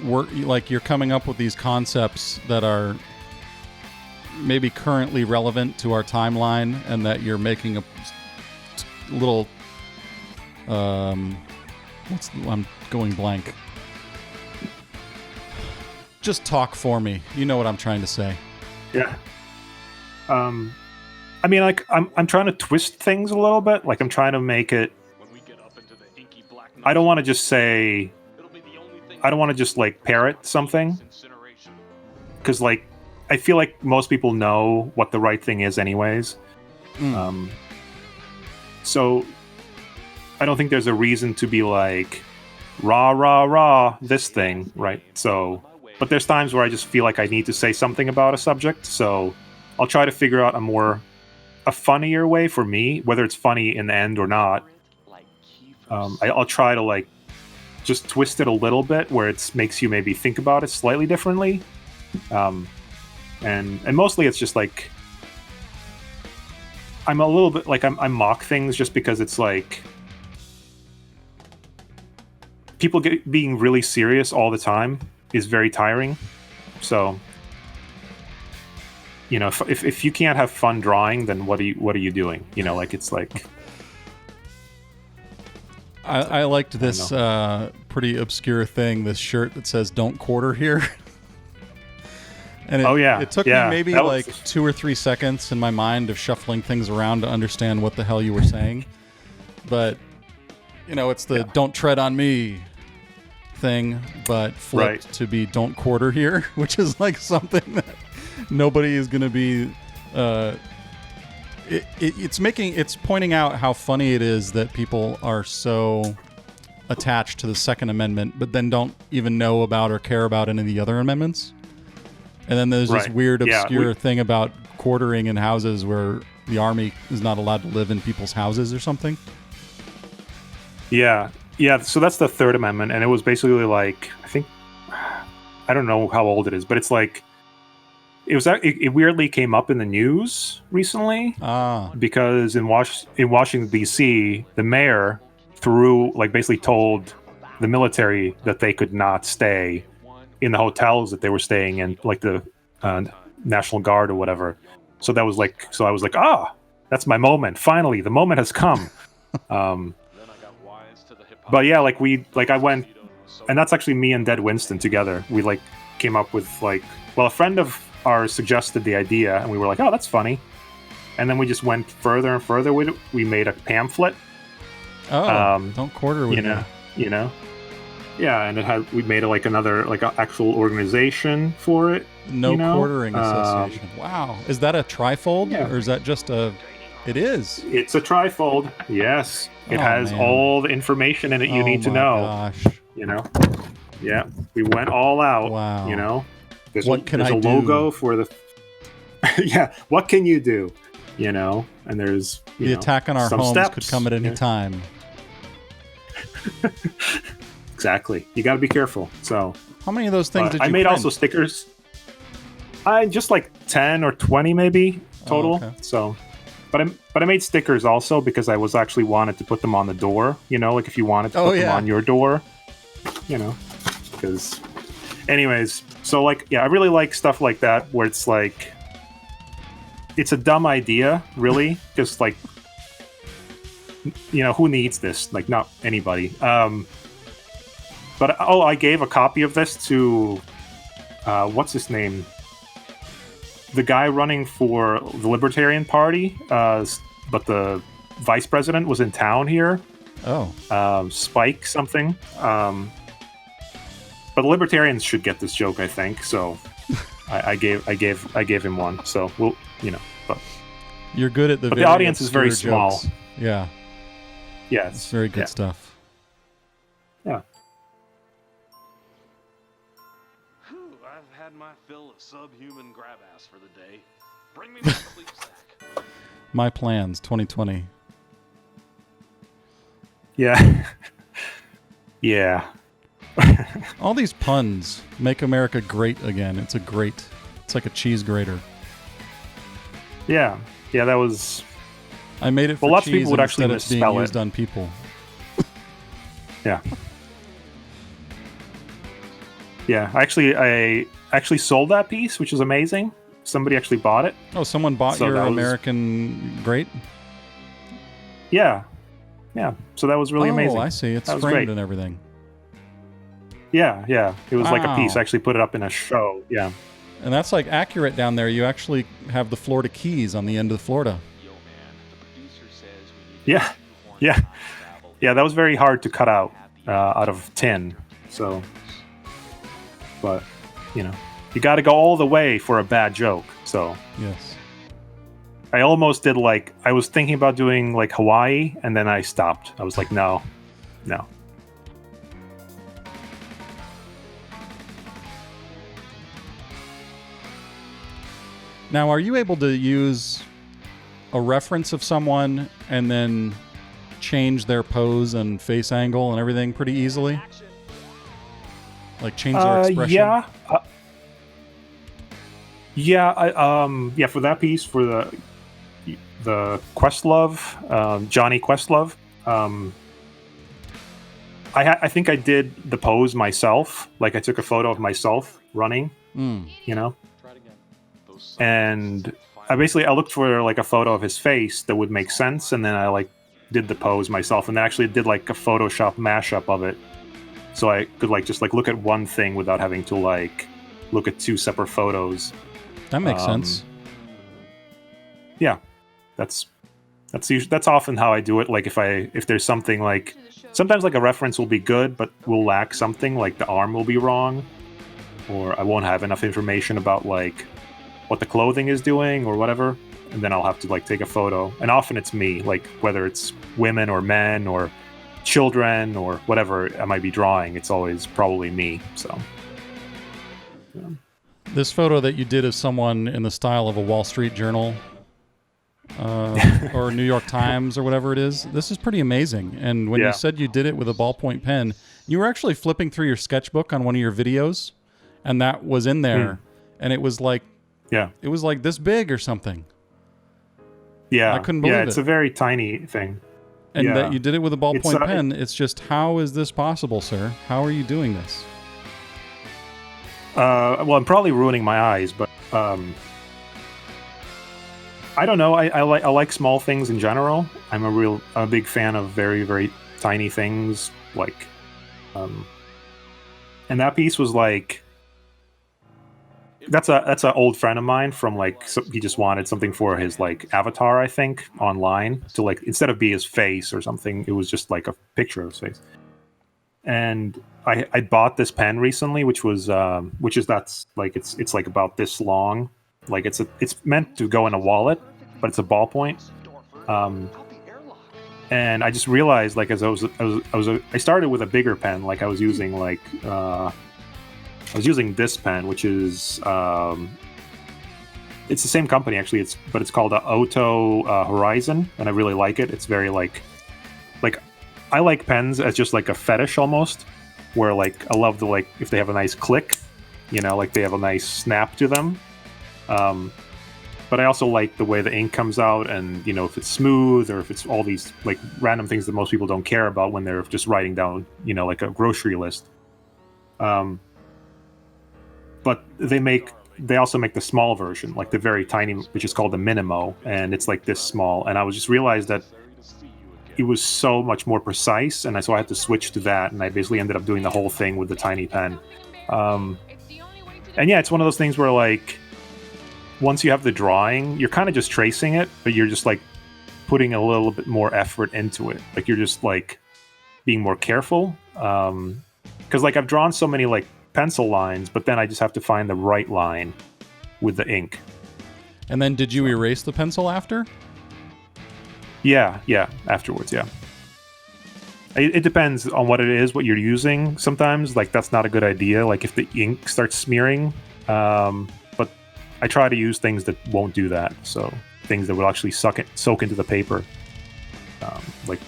S1: you're coming up with these concepts that are maybe currently relevant to our timeline, and that you're making a little I'm going blank. Just talk for me. You know what I'm trying to say.
S2: Yeah. I mean, like I'm trying to twist things a little bit. Like I'm trying to make it. I don't want to just say. I don't want to just like parrot something, because like I feel like most people know what the right thing is, anyways. So I don't think there's a reason to be like rah rah rah this thing, right? So, but there's times where I just feel like I need to say something about a subject, so I'll try to figure out a funnier way for me, whether it's funny in the end or not. I'll try to like just twist it a little bit where it makes you maybe think about it slightly differently. And mostly it's just like I'm a little bit like I mock things just because it's like people being really serious all the time is very tiring. So, you know, if you can't have fun drawing, then what are you doing? You know, like it's like.
S1: I liked this pretty obscure thing, this shirt that says "Don't quarter here." And it took me maybe like 2 or 3 seconds in my mind of shuffling things around to understand what the hell you were saying. But, you know, it's the "don't tread on me" thing, but flipped to be "don't quarter here," which is like something that nobody is going to be... It's pointing out how funny it is that people are so attached to the Second Amendment, but then don't even know about or care about any of the other amendments. And then there's this weird, obscure thing about quartering in houses where the army is not allowed to live in people's houses or something.
S2: Yeah. So that's the Third Amendment, and it was basically like, I don't know how old it is, but it's like it weirdly came up in the news recently because in Washington D.C. the mayor basically told the military that they could not stay in the hotels that they were staying in, like the National Guard or whatever. So I was like, that's my moment. Finally, the moment has come. But yeah, I went, and that's actually me and Dead Winston together. We like came up with a friend of ours suggested the idea, and we were like, oh, that's funny. And then we just went further and further with it. We made a pamphlet.
S1: Don't quarter with me.
S2: You know. Yeah, and we made another actual organization for it.
S1: No Quartering Association. Wow, is that a trifold or is that just a? It is.
S2: It's a trifold. Yes, it has all the information in it you need to know.
S1: Gosh.
S2: You know. Yeah, we went all out.
S1: Wow.
S2: You know. There's
S1: a
S2: logo for the. Yeah. What can you do? You know, and there's
S1: the attack on our homes
S2: steps.
S1: Could come at any time.
S2: Exactly. You got to be careful. So
S1: how many of those things did you
S2: I made
S1: print?
S2: also stickers. I just like 10 or 20 maybe total.
S1: okay.
S2: So, but I made stickers also because I was actually wanted to put them on the door. You know, like if you wanted to put them on your door, you know, because. Anyways, so like I really like stuff like that where it's like it's a dumb idea, really, because like who needs this? Like not anybody. But I gave a copy of this to what's his name? The guy running for the Libertarian Party, but the vice president was in town here.
S1: Oh.
S2: Spike something. But libertarians should get this joke, I think. So I gave him one. So we'll, but
S1: You're good at the.
S2: But the audience is very small.
S1: Jokes. Yeah.
S2: Yeah,
S1: It's very good stuff.
S2: Yeah.
S5: Whew, I've had my fill of subhuman grab ass for the day. Bring me my sleep sack.
S1: My plans, 2020.
S2: Yeah. Yeah.
S1: All these puns make America great again. It's like a cheese grater.
S2: Yeah. Yeah, that was...
S1: I made it for
S2: lots of
S1: cheese
S2: people would actually
S1: instead of being
S2: misspell
S1: used
S2: it.
S1: on people.
S2: Yeah. Yeah, I actually sold that piece, which is amazing. Somebody actually bought it.
S1: Oh, someone bought
S2: So
S1: your
S2: that was-
S1: American great?
S2: Yeah. Yeah. So that was really amazing.
S1: Oh, I see. It's
S2: That was
S1: framed
S2: great.
S1: and everything.
S2: Yeah, yeah. It was like a piece.
S1: Wow.
S2: I actually put it up in a show. Yeah.
S1: And that's like accurate down there. You actually have the Florida Keys on the end of Florida.
S4: Yo, man, the producer says we need
S2: Yeah. Yeah. Yeah, that was very hard to cut out of tin. So, but, you got to go all the way for a bad joke. So
S1: Yes.
S2: I almost did I was thinking about doing like Hawaii, and then I stopped. I was like, no.
S1: Now, are you able to use a reference of someone and then change their pose and face angle and everything pretty easily? Like change their expression?
S2: Yeah. Yeah, for that piece, for the Questlove, Johnny Questlove, I think I did the pose myself. Like I took a photo of myself running, and I looked for like a photo of his face that would make sense, and then I did the pose myself, and then actually did like a Photoshop mashup of it, so I could just look at one thing without having to look at two separate photos.
S1: That makes sense.
S2: Yeah, that's often how I do it. Like if there's something sometimes a reference will be good, but will lack something, like the arm will be wrong, or I won't have enough information about what the clothing is doing or whatever, and then I'll have to take a photo. And often it's me, whether it's women or men or children or whatever I might be drawing, it's always probably me. So yeah.
S1: This photo that you did of someone in the style of a Wall Street Journal or New York Times or whatever it is, this is pretty amazing. And when you said you did it with a ballpoint pen, you were actually flipping through your sketchbook on one of your videos, and that was in there, and it was it was like this big or something.
S2: Yeah,
S1: I couldn't believe it.
S2: Yeah, it's a very tiny thing.
S1: And
S2: Yeah.
S1: that you did it with a ballpoint
S2: It's,
S1: pen. It's just, how is this possible, sir? How are you doing this?
S2: Well, I'm probably ruining my eyes, but I don't know. I like small things in general. I'm a big fan of very, very tiny things. And that piece was that's an old friend of mine from he just wanted something for his avatar, I think, online to instead of be his face or something, it was just a picture of his face. And I bought this pen recently, which is it's about this long. It's meant to go in a wallet, but it's a ballpoint. And I just realized as I started with a bigger pen, I was using this pen, which is it's the same company actually. But it's called Oto Horizon, and I really like it. It's very I like pens as just a fetish almost, where I love if they have a nice click, they have a nice snap to them. But I also like the way the ink comes out, and if it's smooth or if it's all these like random things that most people don't care about when they're just writing down, like a grocery list. But they also make the small version, like the very tiny, which is called the Minimo, and it's like this small. And I was just realized that it was so much more precise, and so I had to switch to that, and I basically ended up doing the whole thing with the tiny pen. And yeah, it's one of those things where like, once you have the drawing, you're kind of just tracing it, but you're just like putting a little bit more effort into it. Like you're just like being more careful. Because like I've drawn so many like pencil lines, but then I just have to find the right line with the ink.
S1: And then did you erase the pencil after?
S2: Yeah, afterwards, yeah. It depends on what it is, what you're using. Sometimes like that's not a good idea. Like if the ink starts smearing, but I try to use things that won't do that. So things that will actually soak into the paper, like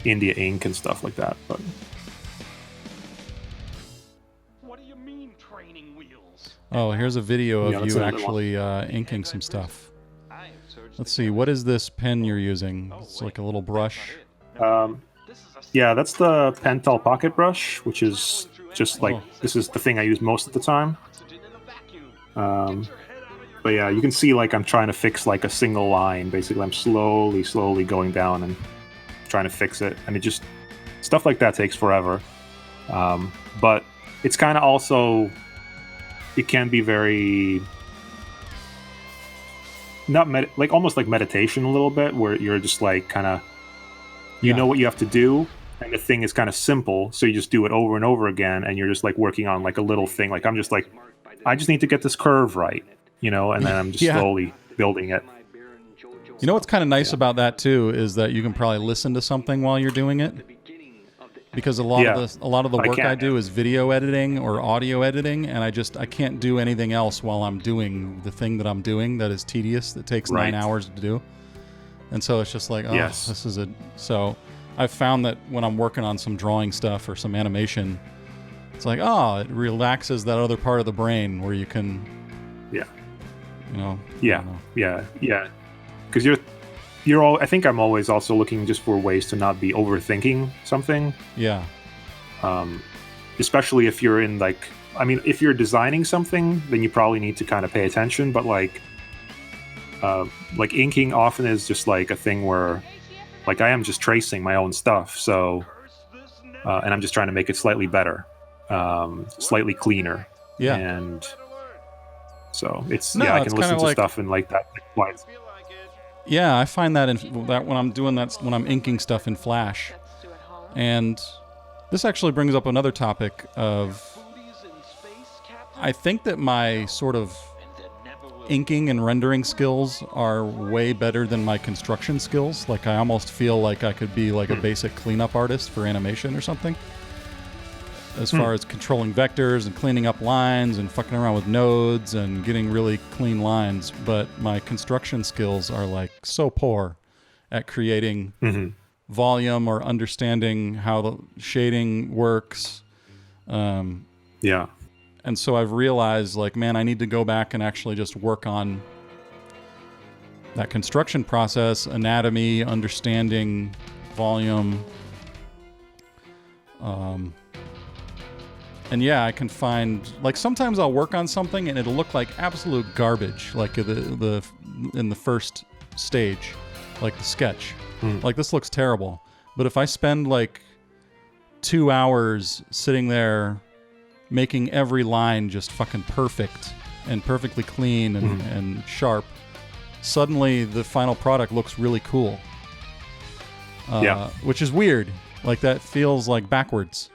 S2: India ink and stuff like that. But
S5: What do you mean training wheels?
S1: Oh, here's a video of
S2: that's
S1: you
S2: another
S1: actually inking some stuff.
S5: I have searched
S1: Let's
S5: the
S1: see, what is this pen you're using? It's like a little brush.
S5: This is a
S2: yeah, that's the Pentel Pocket Brush, which is just like this is the thing I use most of the time.
S5: oxygen in a vacuum.
S2: Um,
S5: Get your head out of your
S2: But yeah, you can see like I'm trying to fix like a single line. Basically, I'm slowly going down and trying to fix it, and it just stuff like that takes forever. But it's kind of also it can be very like almost like meditation a little bit, where you're just like kind of you know what you have to do, and the thing is kind of simple, so you just do it over and over again, and you're just like working on like a little thing. Like I'm just like I just need to get this curve right. And then I'm just
S1: Yeah.
S2: slowly building it.
S1: You know what's kind of nice about that too is that you can probably listen to something while you're doing it, because a lot of the
S2: I
S1: work I
S2: can.
S1: do is video editing or audio editing, and I can't do anything else while I'm doing the thing that I'm doing that is tedious, that takes 9
S2: Right.
S1: hours to do. And so it's just like, oh,
S2: Yes.
S1: this is so I've found that when I'm working on some drawing stuff or some animation, it's like, oh, it relaxes that other part of the brain where you can,
S2: Yeah.
S1: I don't
S2: Yeah.
S1: know.
S2: Yeah. Because you're all. I think I'm always also looking just for ways to not be overthinking something.
S1: Yeah.
S2: Especially if you're in like, I mean, if you're designing something, then you probably need to kind of pay attention. But like inking often is just like a thing where, like, I am just tracing my own stuff. So, and I'm just trying to make it slightly better, slightly cleaner.
S1: Yeah.
S2: And so it's
S1: No,
S2: I
S1: it's
S2: can listen
S1: kinda
S2: to
S1: like-
S2: stuff in like that. Like,
S1: Yeah, I find that when I'm doing that, when I'm inking stuff in Flash.
S3: Let's do it home.
S1: And this actually brings up another topic of,
S5: booties in space, Captain.
S1: I think that my sort of
S5: And there never will
S1: inking and rendering skills are way better than my construction skills. Like I almost feel like I could be like a basic cleanup artist for animation or something. As far as controlling vectors and cleaning up lines and fucking around with nodes and getting really clean lines, but my construction skills are like so poor at creating volume or understanding how the shading works.
S2: yeah.
S1: And so I've realized, like, man, I need to go back and actually just work on that construction process, anatomy, understanding volume. And yeah, I can find, like, sometimes I'll work on something and it'll look like absolute garbage, like the in the first stage, like the sketch. Like, this looks terrible. But if I spend like 2 hours sitting there making every line just fucking perfect and perfectly clean and sharp, suddenly the final product looks really cool.
S2: Yeah.
S1: Which is weird. Like, that feels like backwards.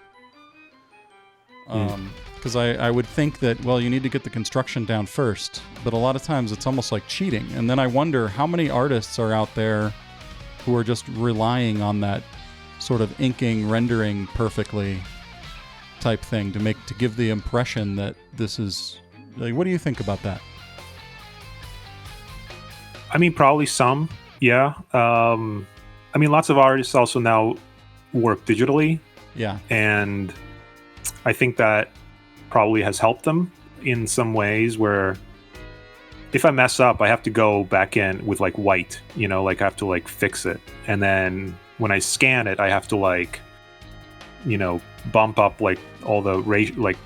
S1: Because I would think that, well, you need to get the construction down first, but a lot of times it's almost like cheating. And then I wonder how many artists are out there who are just relying on that sort of inking, rendering perfectly type thing to give the impression that this is, like, what do you think about that?
S2: I mean, probably some. Yeah. I mean, lots of artists also now work digitally,
S1: Yeah.
S2: and I think that probably has helped them in some ways where if I mess up, I have to go back in with like white, you know, like I have to like fix it. And then when I scan it, I have to like, you know, bump up like all the like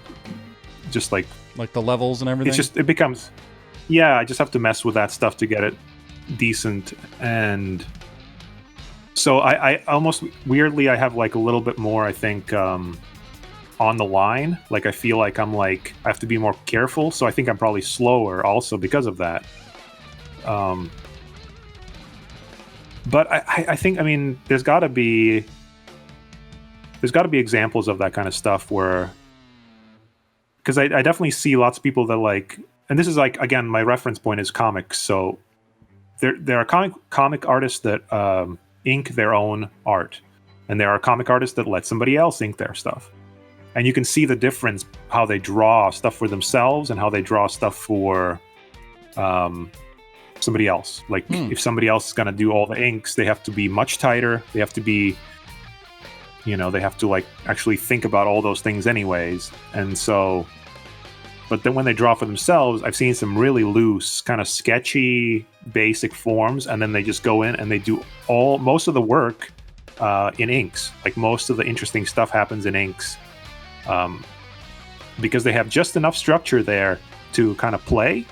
S2: just like
S1: Like the levels and everything?
S2: it becomes, yeah, I just have to mess with that stuff to get it decent. And so I almost weirdly, I have like a little bit more, I think, on the line. Like I feel like I'm like, I have to be more careful. So I think I'm probably slower also because of that. But I think, I mean, there's got to be examples of that kind of stuff where, because I definitely see lots of people that like, and this is like, again, my reference point is comics. So there are comic artists that ink their own art, and there are comic artists that let somebody else ink their stuff. And you can see the difference, how they draw stuff for themselves and how they draw stuff for somebody else. Like if somebody else is going to do all the inks, they have to be much tighter. They have to be, you know, they have to like actually think about all those things anyways. And so, but then when they draw for themselves, I've seen some really loose, kind of sketchy, basic forms, and then they just go in and they do most of the work in inks. Like most of the interesting stuff happens in inks, because they have just enough structure there to kind of play,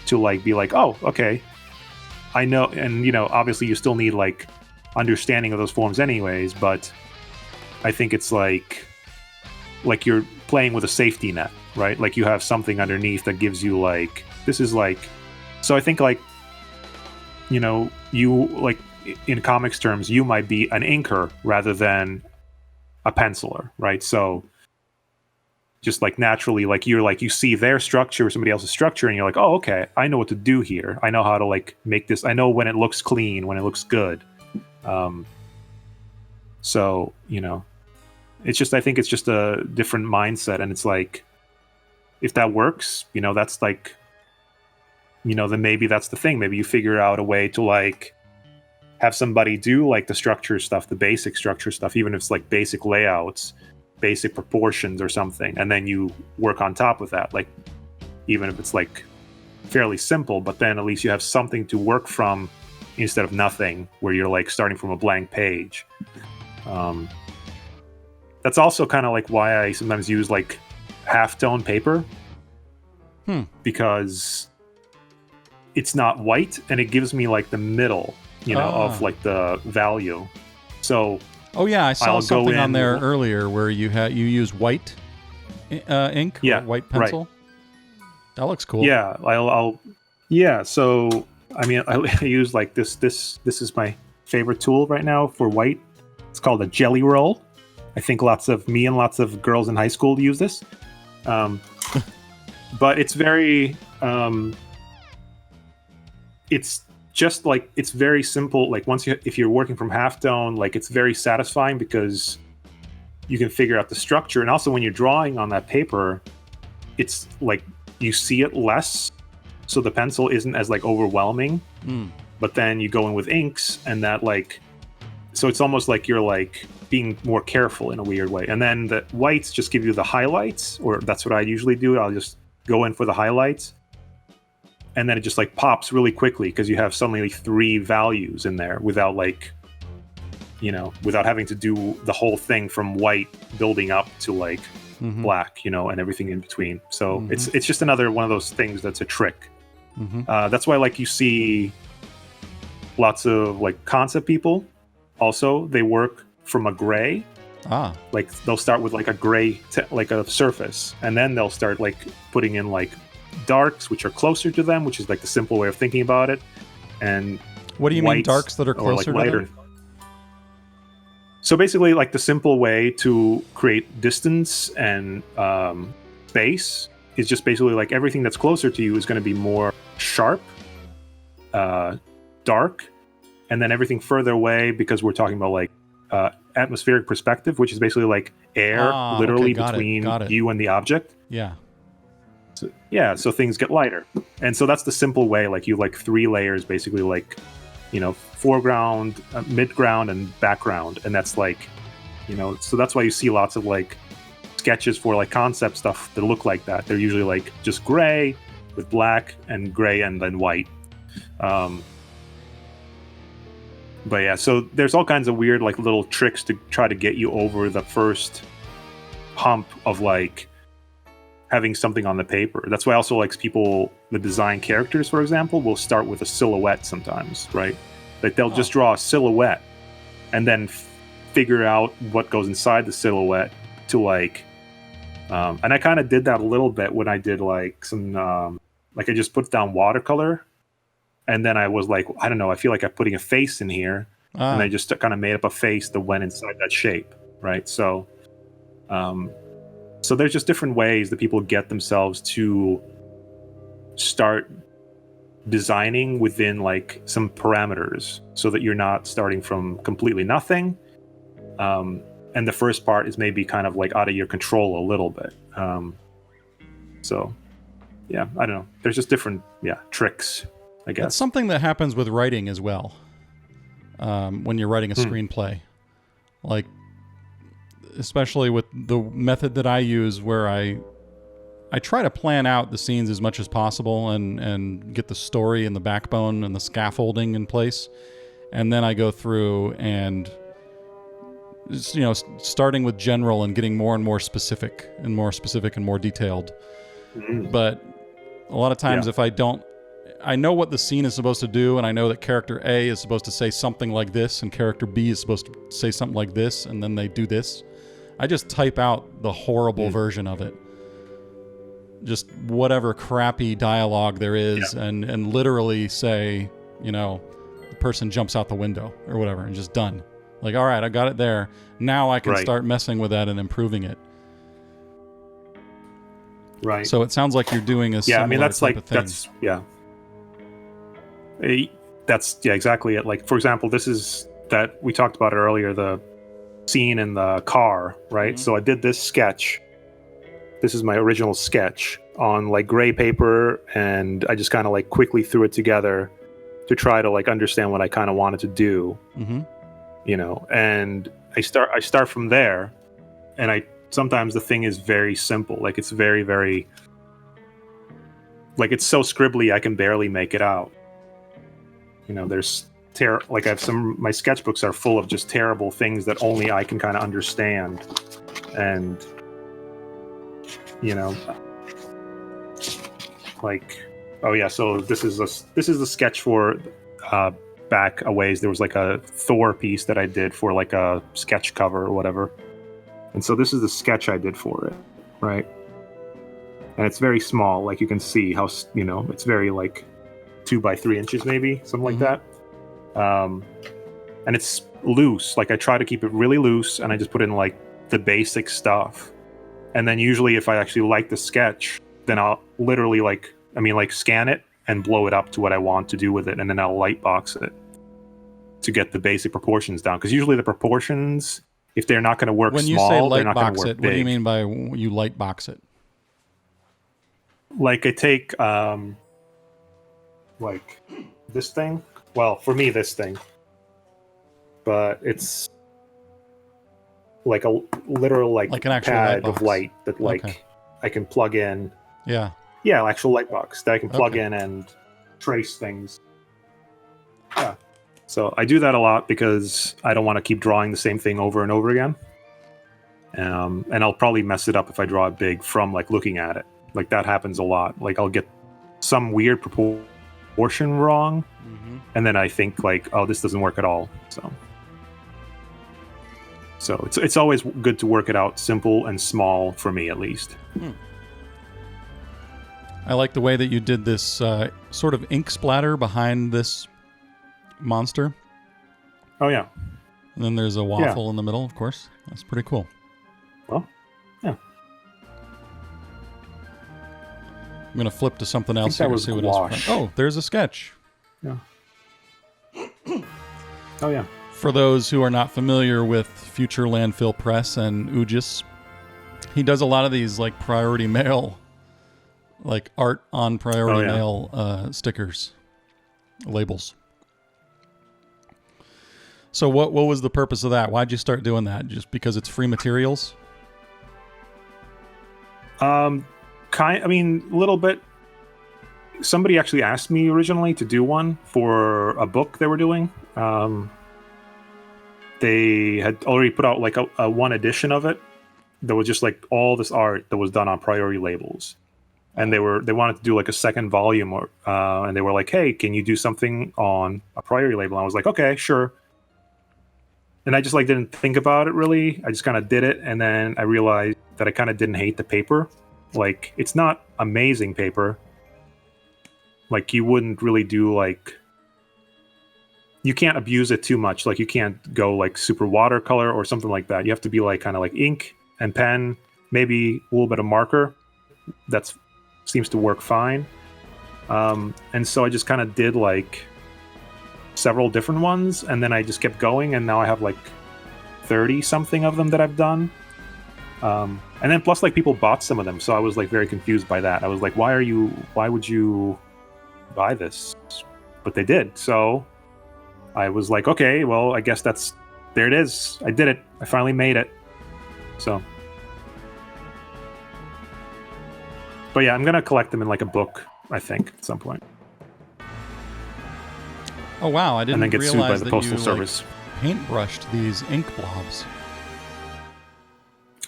S2: to like be like, oh, okay, I know. And you know, obviously, you still need like understanding of those forms anyways, but I think it's like you're playing with a safety net, right? Like you have something underneath that gives you like, this is like, so I think like, you know, you like in comics terms, you might be an inker rather than a penciler, right? So just like naturally, like you're like, you see their structure or somebody else's structure and you're like, oh, okay, I know what to do here. I know how to like make this. I know when it looks clean, when it looks good. So, you know, it's just, I think it's just a different mindset. And it's like, if that works, you know, that's like, you know, then maybe that's the thing. Maybe you figure out a way to like have somebody do like the structure stuff, the basic structure stuff, even if it's like basic layouts, basic proportions or something. And then you work on top of that. Like, even if it's like fairly simple, but then at least you have something to work from instead of nothing, where you're like starting from a blank page. That's also kind of like why I sometimes use like halftone paper, because it's not white and it gives me like the middle, you know, of like the value. So
S1: I saw something on there earlier where you use white ink, or white pencil. Right. That looks cool.
S2: Yeah, So I mean, I use like this. This is my favorite tool right now for white. It's called a jelly roll. I think lots of girls in high school use this. But it's very, it's just like, it's very simple. Like if you're working from halftone, like it's very satisfying because you can figure out the structure. And also when you're drawing on that paper, it's like you see it less. So the pencil isn't as like overwhelming, but then you go in with inks and that like, so it's almost like you're like being more careful in a weird way. And then the whites just give you the highlights, or that's what I usually do. I'll just go in for the highlights. And then it just like pops really quickly because you have suddenly 3 values in there without like, you know, without having to do the whole thing from white building up to like black, you know, and everything in between. So it's just another one of those things that's a trick. That's why like you see lots of like concept people. Also, they work from a gray. Like they'll start with like a gray, like a surface, and then they'll start like putting in like darks, which are closer to them, which is like the simple way of thinking about it. And
S1: what do you mean darks that are closer
S2: like
S1: to them?
S2: So basically, like the simple way to create distance and space is just basically like everything that's closer to you is going to be more sharp, dark. And then everything further away, because we're talking about like atmospheric perspective, which is basically like air literally between you and the object.
S1: Yeah.
S2: So things get lighter. And so that's the simple way, like you like 3 layers, basically like, you know, foreground, midground, and background. And that's like, you know, so that's why you see lots of like sketches for like concept stuff that look like that. They're usually like just gray, with black and gray and then white. But yeah, so there's all kinds of weird like little tricks to try to get you over the first hump of like having something on the paper. That's why I also like people that design characters, for example, will start with a silhouette sometimes, right? Like they'll just draw a silhouette and then figure out what goes inside the silhouette to like and I kind of did that a little bit when I did like some like I just put down watercolor and then I was like, I don't know, I feel like I'm putting a face in here and I just kind of made up a face that went inside that shape, right? So so there's just different ways that people get themselves to start designing within like some parameters so that you're not starting from completely nothing. And the first part is maybe kind of like out of your control a little bit. So yeah, I don't know. There's just different, tricks, I guess.
S1: It's something that happens with writing as well. When you're writing a screenplay, like, especially with the method that I use where I try to plan out the scenes as much as possible and get the story and the backbone and the scaffolding in place. And then I go through and, starting with general and getting more and more specific and more detailed. But a lot of times if I know what the scene is supposed to do, and I know that character A is supposed to say something like this and character B is supposed to say something like this, and then they do this. I just type out the horrible version of it. Just whatever crappy dialogue there is, and literally say, the person jumps out the window or whatever, and just done. Like, all right, I got it there. Now I can start messing with that and improving it.
S2: Right.
S1: So it sounds like you're doing a similar
S2: that's
S1: type
S2: like
S1: of thing.
S2: That's exactly it. Like, for example, this is that we talked about earlier, the scene in the car, right? So I did this sketch. This is my original sketch on like gray paper, and I just kind of like quickly threw it together to try to like understand what I kind of wanted to do. And I start from there, and sometimes the thing is very simple. Like it's very, very, like it's so scribbly I can barely make it out. There's like I have my sketchbooks are full of just terrible things that only I can kind of understand. And like, oh yeah, so this is a sketch for back a ways. There was like a Thor piece that I did for like a sketch cover or whatever. And so this is the sketch I did for it, right? And it's very small, like you can see how, it's very like 2 by 3 inches, maybe something like that. And it's loose. Like I try to keep it really loose, and I just put in like the basic stuff. And then usually if I actually like the sketch, then I'll literally scan it and blow it up to what I want to do with it. And then I'll lightbox it to get the basic proportions down. Because usually the proportions, if they're not going to work
S1: when
S2: small,
S1: you say
S2: they're not going to
S1: lightbox
S2: work
S1: it,
S2: big.
S1: what do you mean by you lightbox it?
S2: Like I take like this thing. Well, for me, this thing. But it's like a literal like
S1: an actual
S2: pad
S1: light
S2: of
S1: box.
S2: light that like I can plug in.
S1: Yeah.
S2: Yeah, actual light box that I can plug in and trace things. Yeah. So I do that a lot because I don't want to keep drawing the same thing over and over again. And I'll probably mess it up if I draw it big from like looking at it. Like that happens a lot. Like I'll get some weird proportion wrong, and then I think like, oh, this doesn't work at all. So it's always good to work it out simple and small for me, at least.
S1: I like the way that you did this sort of ink splatter behind this monster.
S2: Oh yeah.
S1: And then there's a waffle in the middle, of course. That's pretty cool.
S2: Well, yeah.
S1: I'm going to flip to something else
S2: that
S1: here to
S2: was
S1: see what
S2: gouache.
S1: else. Oh, there's a sketch.
S2: Yeah. Oh yeah.
S1: For those who are not familiar with Future Landfill Press and Ugis, he does a lot of these like priority mail, like art on priority mail stickers, labels. So what was the purpose of that? Why'd you start doing that? Just because it's free materials?
S2: A little bit. somebody actually asked me originally to do one for a book they were doing. They had already put out like a one edition of it. There was just like all this art that was done on priority labels, and they wanted to do like a second volume, or and they were like, "Hey, can you do something on a priority label?" And I was like, "Okay, sure." And I just like didn't think about it really. I just kind of did it, and then I realized that I kind of didn't hate the paper. Like, it's not amazing paper. Like, you wouldn't really do like, you can't abuse it too much. Like, you can't go like super watercolor or something like that. You have to be like kind of like ink and pen, maybe a little bit of marker. That seems to work fine. And so I just kind of did like several different ones, and then I just kept going, and now I have like 30 something of them that I've done. And then plus like people bought some of them, so I was like very confused by that. I was like, why would you buy this? But they did. So I was like, okay, well, I guess there it is. I did it. I finally made it. So, but yeah, I'm gonna collect them in like a book, I think, at some point.
S1: Oh wow, I didn't
S2: And then get sued by
S1: realize
S2: the
S1: that
S2: Postal
S1: you
S2: Service.
S1: like paintbrushed these ink blobs.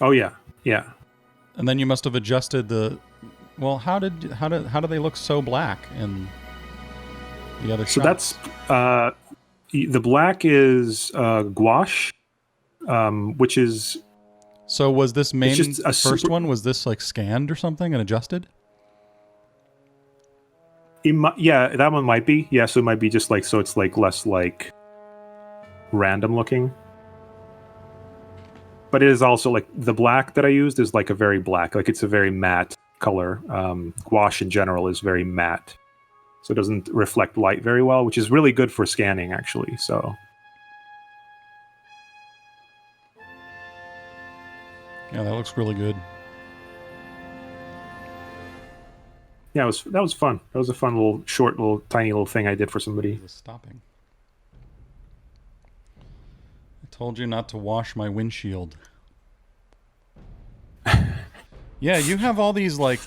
S2: Oh yeah, yeah.
S1: And then you must have adjusted the. Well, how do they look so black in the other
S2: So
S1: shots?
S2: that's the black is gouache, which is.
S1: So was this main
S2: just a
S1: first
S2: super-
S1: one? Was this like scanned or something and adjusted?
S2: Yeah, that one might be. Yeah, so it might be just like, so it's like less like random looking. But it is also like the black that I used is like a very black, like it's a very matte color. Gouache in general is very matte, so it doesn't reflect light very well, which is really good for scanning actually. So
S1: Yeah, that looks really good.
S2: yeah, that was fun. That was a fun little short, little tiny little thing I did for somebody.
S1: It was stopping. I told you not to wash my windshield. Yeah, you have all these like,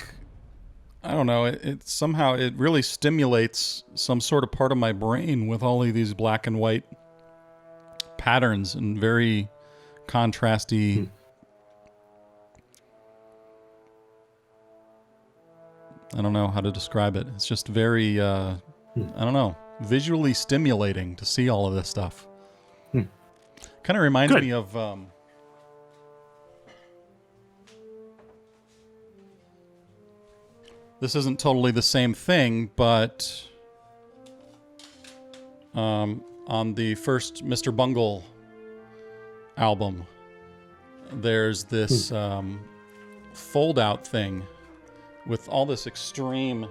S1: I don't know. It somehow it really stimulates some sort of part of my brain with all of these black and white patterns and very contrasty. I don't know how to describe it. It's just very, I don't know, visually stimulating to see all of this stuff. Kind of reminds
S2: Good.
S1: me of this isn't totally the same thing, but on the first Mr. Bungle album, there's this fold-out thing with all this extreme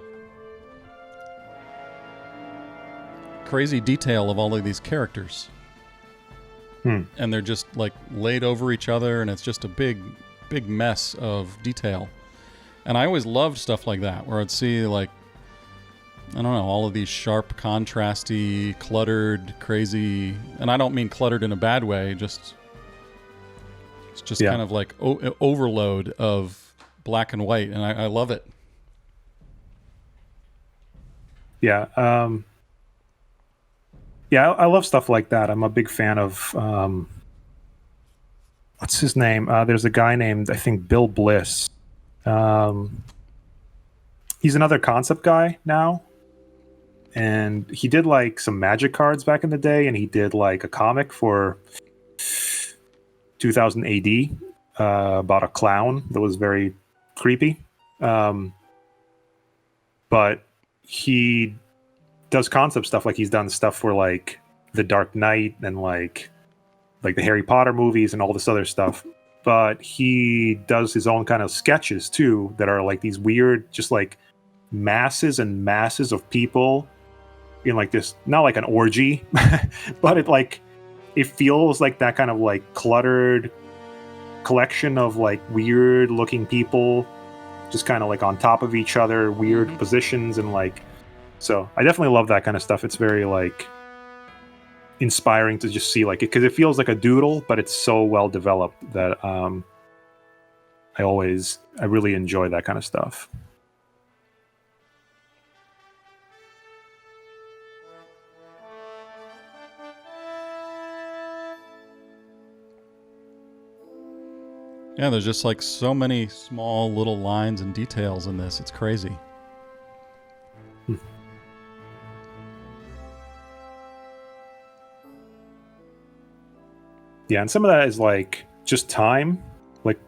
S1: crazy detail of all of these characters. And they're just like laid over each other, and it's just a big mess of detail. And I always loved stuff like that, where I'd see like, I don't know, all of these sharp, contrasty, cluttered, crazy, and I don't mean cluttered in a bad way, it's just kind of like overload of black and white, and I love it.
S2: Yeah. Yeah, I love stuff like that. I'm a big fan of what's his name? There's a guy named, I think, Bill Bliss. He's another concept guy now, and he did like some magic cards back in the day, and he did like a comic for 2000 AD about a clown that was very creepy. But he does concept stuff, like he's done stuff for like The Dark Knight and like the Harry Potter movies and all this other stuff. But he does his own kind of sketches too that are like these weird, just like masses and masses of people in like this, not like an orgy, but it feels like that kind of like cluttered collection of like weird looking people just kind of like on top of each other, weird positions, and like, so I definitely love that kind of stuff. It's very like inspiring to just see like it, because it feels like a doodle, but it's so well developed that I really enjoy that kind of stuff.
S1: Yeah, there's just like so many small little lines and details in this. It's crazy.
S2: Yeah, and some of that is like just time. Like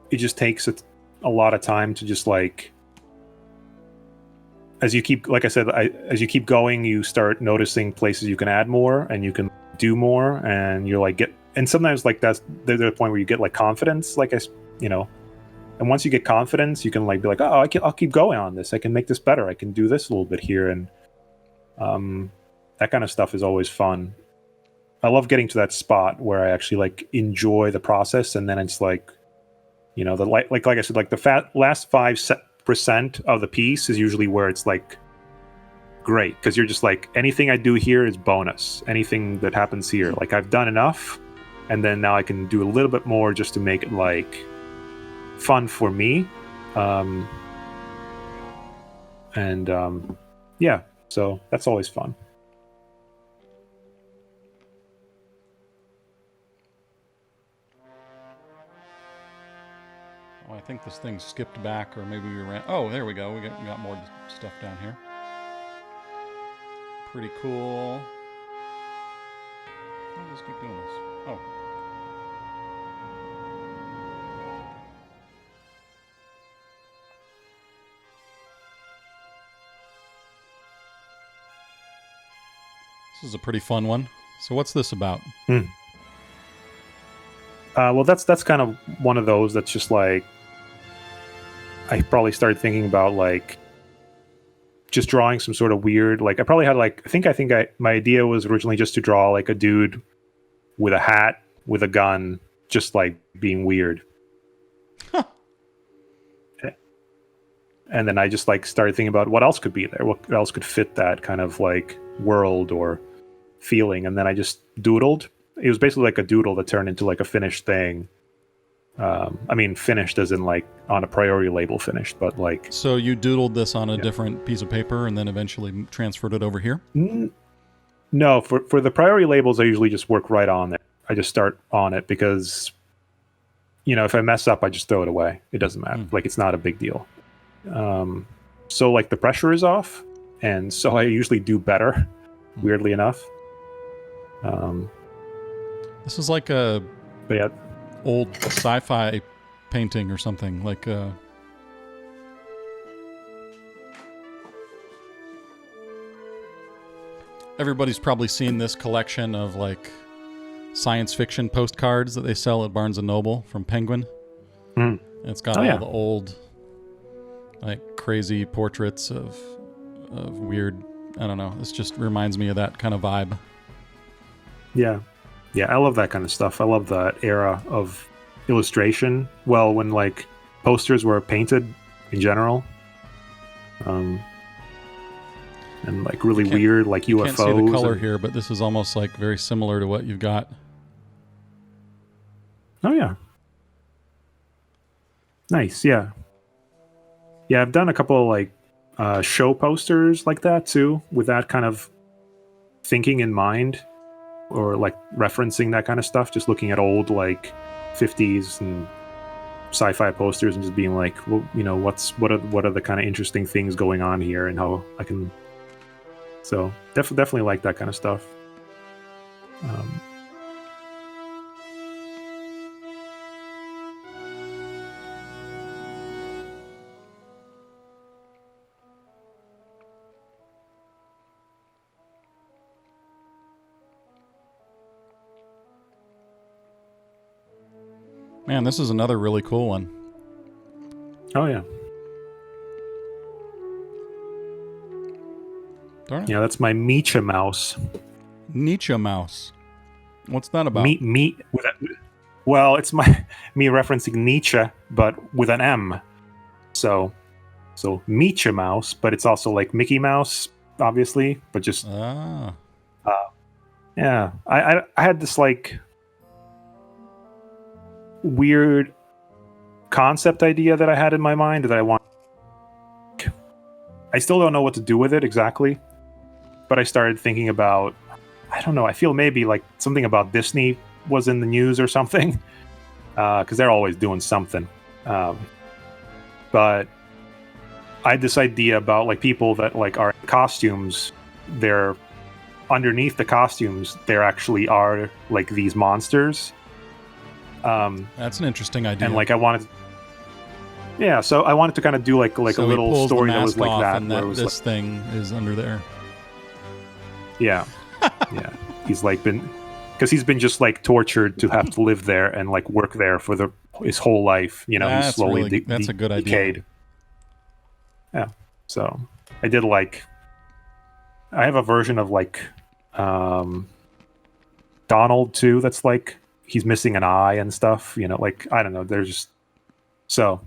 S2: it just takes a lot of time to just like, as you keep, like I said, as you keep going, you start noticing places you can add more and you can do more, and you're like and sometimes like there's a point where you get like confidence, like and once you get confidence, you can like be like, oh, I'll keep going on this. I can make this better. I can do this a little bit here, and that kind of stuff is always fun. I love getting to that spot where I actually like enjoy the process, and then it's like, the like I said, like the last 5% of the piece is usually where it's like great, because you're just like, anything I do here is bonus. Anything that happens here, like I've done enough, and then now I can do a little bit more just to make it like fun for me. Yeah, so that's always fun.
S1: Oh, I think this thing skipped back, or maybe we ran. Oh, there we go. We got more stuff down here. Pretty cool. I'll just keep doing this. Oh. This is a pretty fun one. So what's this about?
S2: Well, that's kind of one of those that's just like, I probably started thinking about like just drawing some sort of weird, like I probably had like, I think my idea was originally just to draw like a dude with a hat, with a gun, just like being weird.
S1: Huh.
S2: And then I just like started thinking about what else could be there, what else could fit that kind of like world or feeling, and then I just doodled. It was basically like a doodle that turned into like a finished thing. I mean, finished as in like on a priority label finished, but like.
S1: So you doodled this on a different piece of paper and then eventually transferred it over here?
S2: No, for the priority labels, I usually just work right on it. I just start on it because, if I mess up, I just throw it away. It doesn't matter. Like, it's not a big deal. So like the pressure is off, and so I usually do better, weirdly enough.
S1: This is like a old sci-fi painting or something. Like everybody's probably seen this collection of like science fiction postcards that they sell at Barnes & Noble from Penguin. And it's got all the old like crazy portraits of weird, I don't know. This just reminds me of that kind of vibe.
S2: Yeah, I love that kind of stuff. I love that era of illustration. Well, when like posters were painted in general, and like really weird, like UFOs.
S1: Can't see the color here, but this is almost like very similar to what you've got.
S2: Oh yeah, nice. Yeah, I've done a couple of like show posters like that too, with that kind of thinking in mind. Or like referencing that kind of stuff, just looking at old like 50s and sci-fi posters and just being like, well, what are the kind of interesting things going on here, and how I can. So definitely like that kind of stuff.
S1: Man, this is another really cool one.
S2: Oh yeah.
S1: Darn it.
S2: Yeah, that's my Nietzsche mouse.
S1: Nietzsche mouse. What's that about?
S2: Well, it's me referencing Nietzsche, but with an M. So Nietzsche mouse, but it's also like Mickey Mouse, obviously, but just. Yeah, I had this like weird concept idea that I had in my mind that I want. I still don't know what to do with it exactly, but I started thinking about, I don't know, I feel maybe like something about Disney was in the news or something, because they're always doing something. But I had this idea about like people that like are in costumes. They're underneath the costumes. There actually are like these monsters.
S1: That's an interesting idea.
S2: And like I wanted. Yeah, so I wanted to kind of do like
S1: so
S2: a
S1: he
S2: little
S1: pulls
S2: story
S1: the
S2: that was
S1: mask
S2: like
S1: off
S2: that.
S1: and
S2: Where it was
S1: this thing is under there.
S2: yeah, yeah. He's like because he's been just like tortured to have to live there and like work there for his whole life. You know, he's
S1: That's
S2: slowly
S1: really, that's a good idea.
S2: decayed. Yeah. So I did like I have a version of like Donald too. That's like he's missing an eye and stuff. You know, like I don't know. There's just so.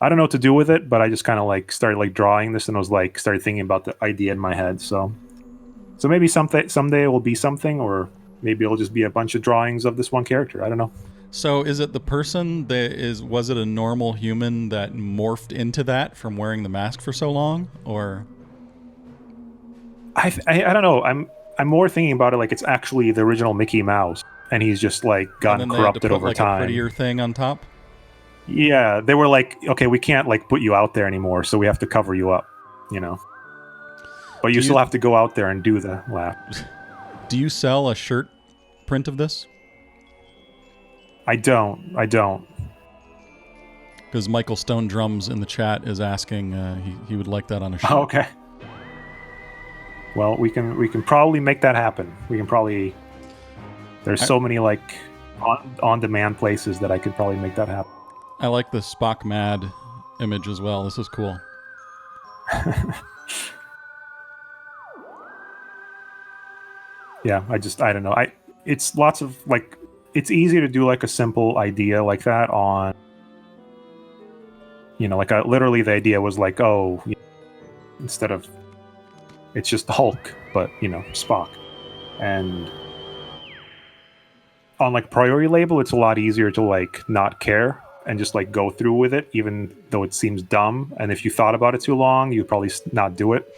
S2: I don't know what to do with it, but I just kind of like started like drawing this and was like started thinking about the idea in my head. So maybe someday it will be something, or maybe it'll just be a bunch of drawings of this one character. I don't know.
S1: So is it the person was it a normal human that morphed into that from wearing the mask for so long, or?
S2: I don't know. I'm more thinking about it like it's actually the original Mickey Mouse, and he's just like gotten
S1: and then they had to
S2: corrupted
S1: put,
S2: over
S1: like,
S2: time.
S1: A prettier thing on top.
S2: Yeah, they were like, okay, we can't like put you out there anymore, so we have to cover you up, you know. But you still have to go out there and do the lap.
S1: Do you sell a shirt print of this?
S2: I don't.
S1: Because Michael Stone Drums in the chat is asking, he would like that on a shirt.
S2: Oh, okay. Well, we can probably make that happen. We can probably. There's so many like on-demand places that I could probably make that happen.
S1: I like the Spock Mad image as well. This is cool.
S2: Yeah, I don't know. It's lots of like it's easy to do like a simple idea like that on like literally the idea was like, oh, instead of it's just the Hulk, but Spock. And on like priority label, it's a lot easier to like not care and just like go through with it, even though it seems dumb. And if you thought about it too long, you'd probably not do it.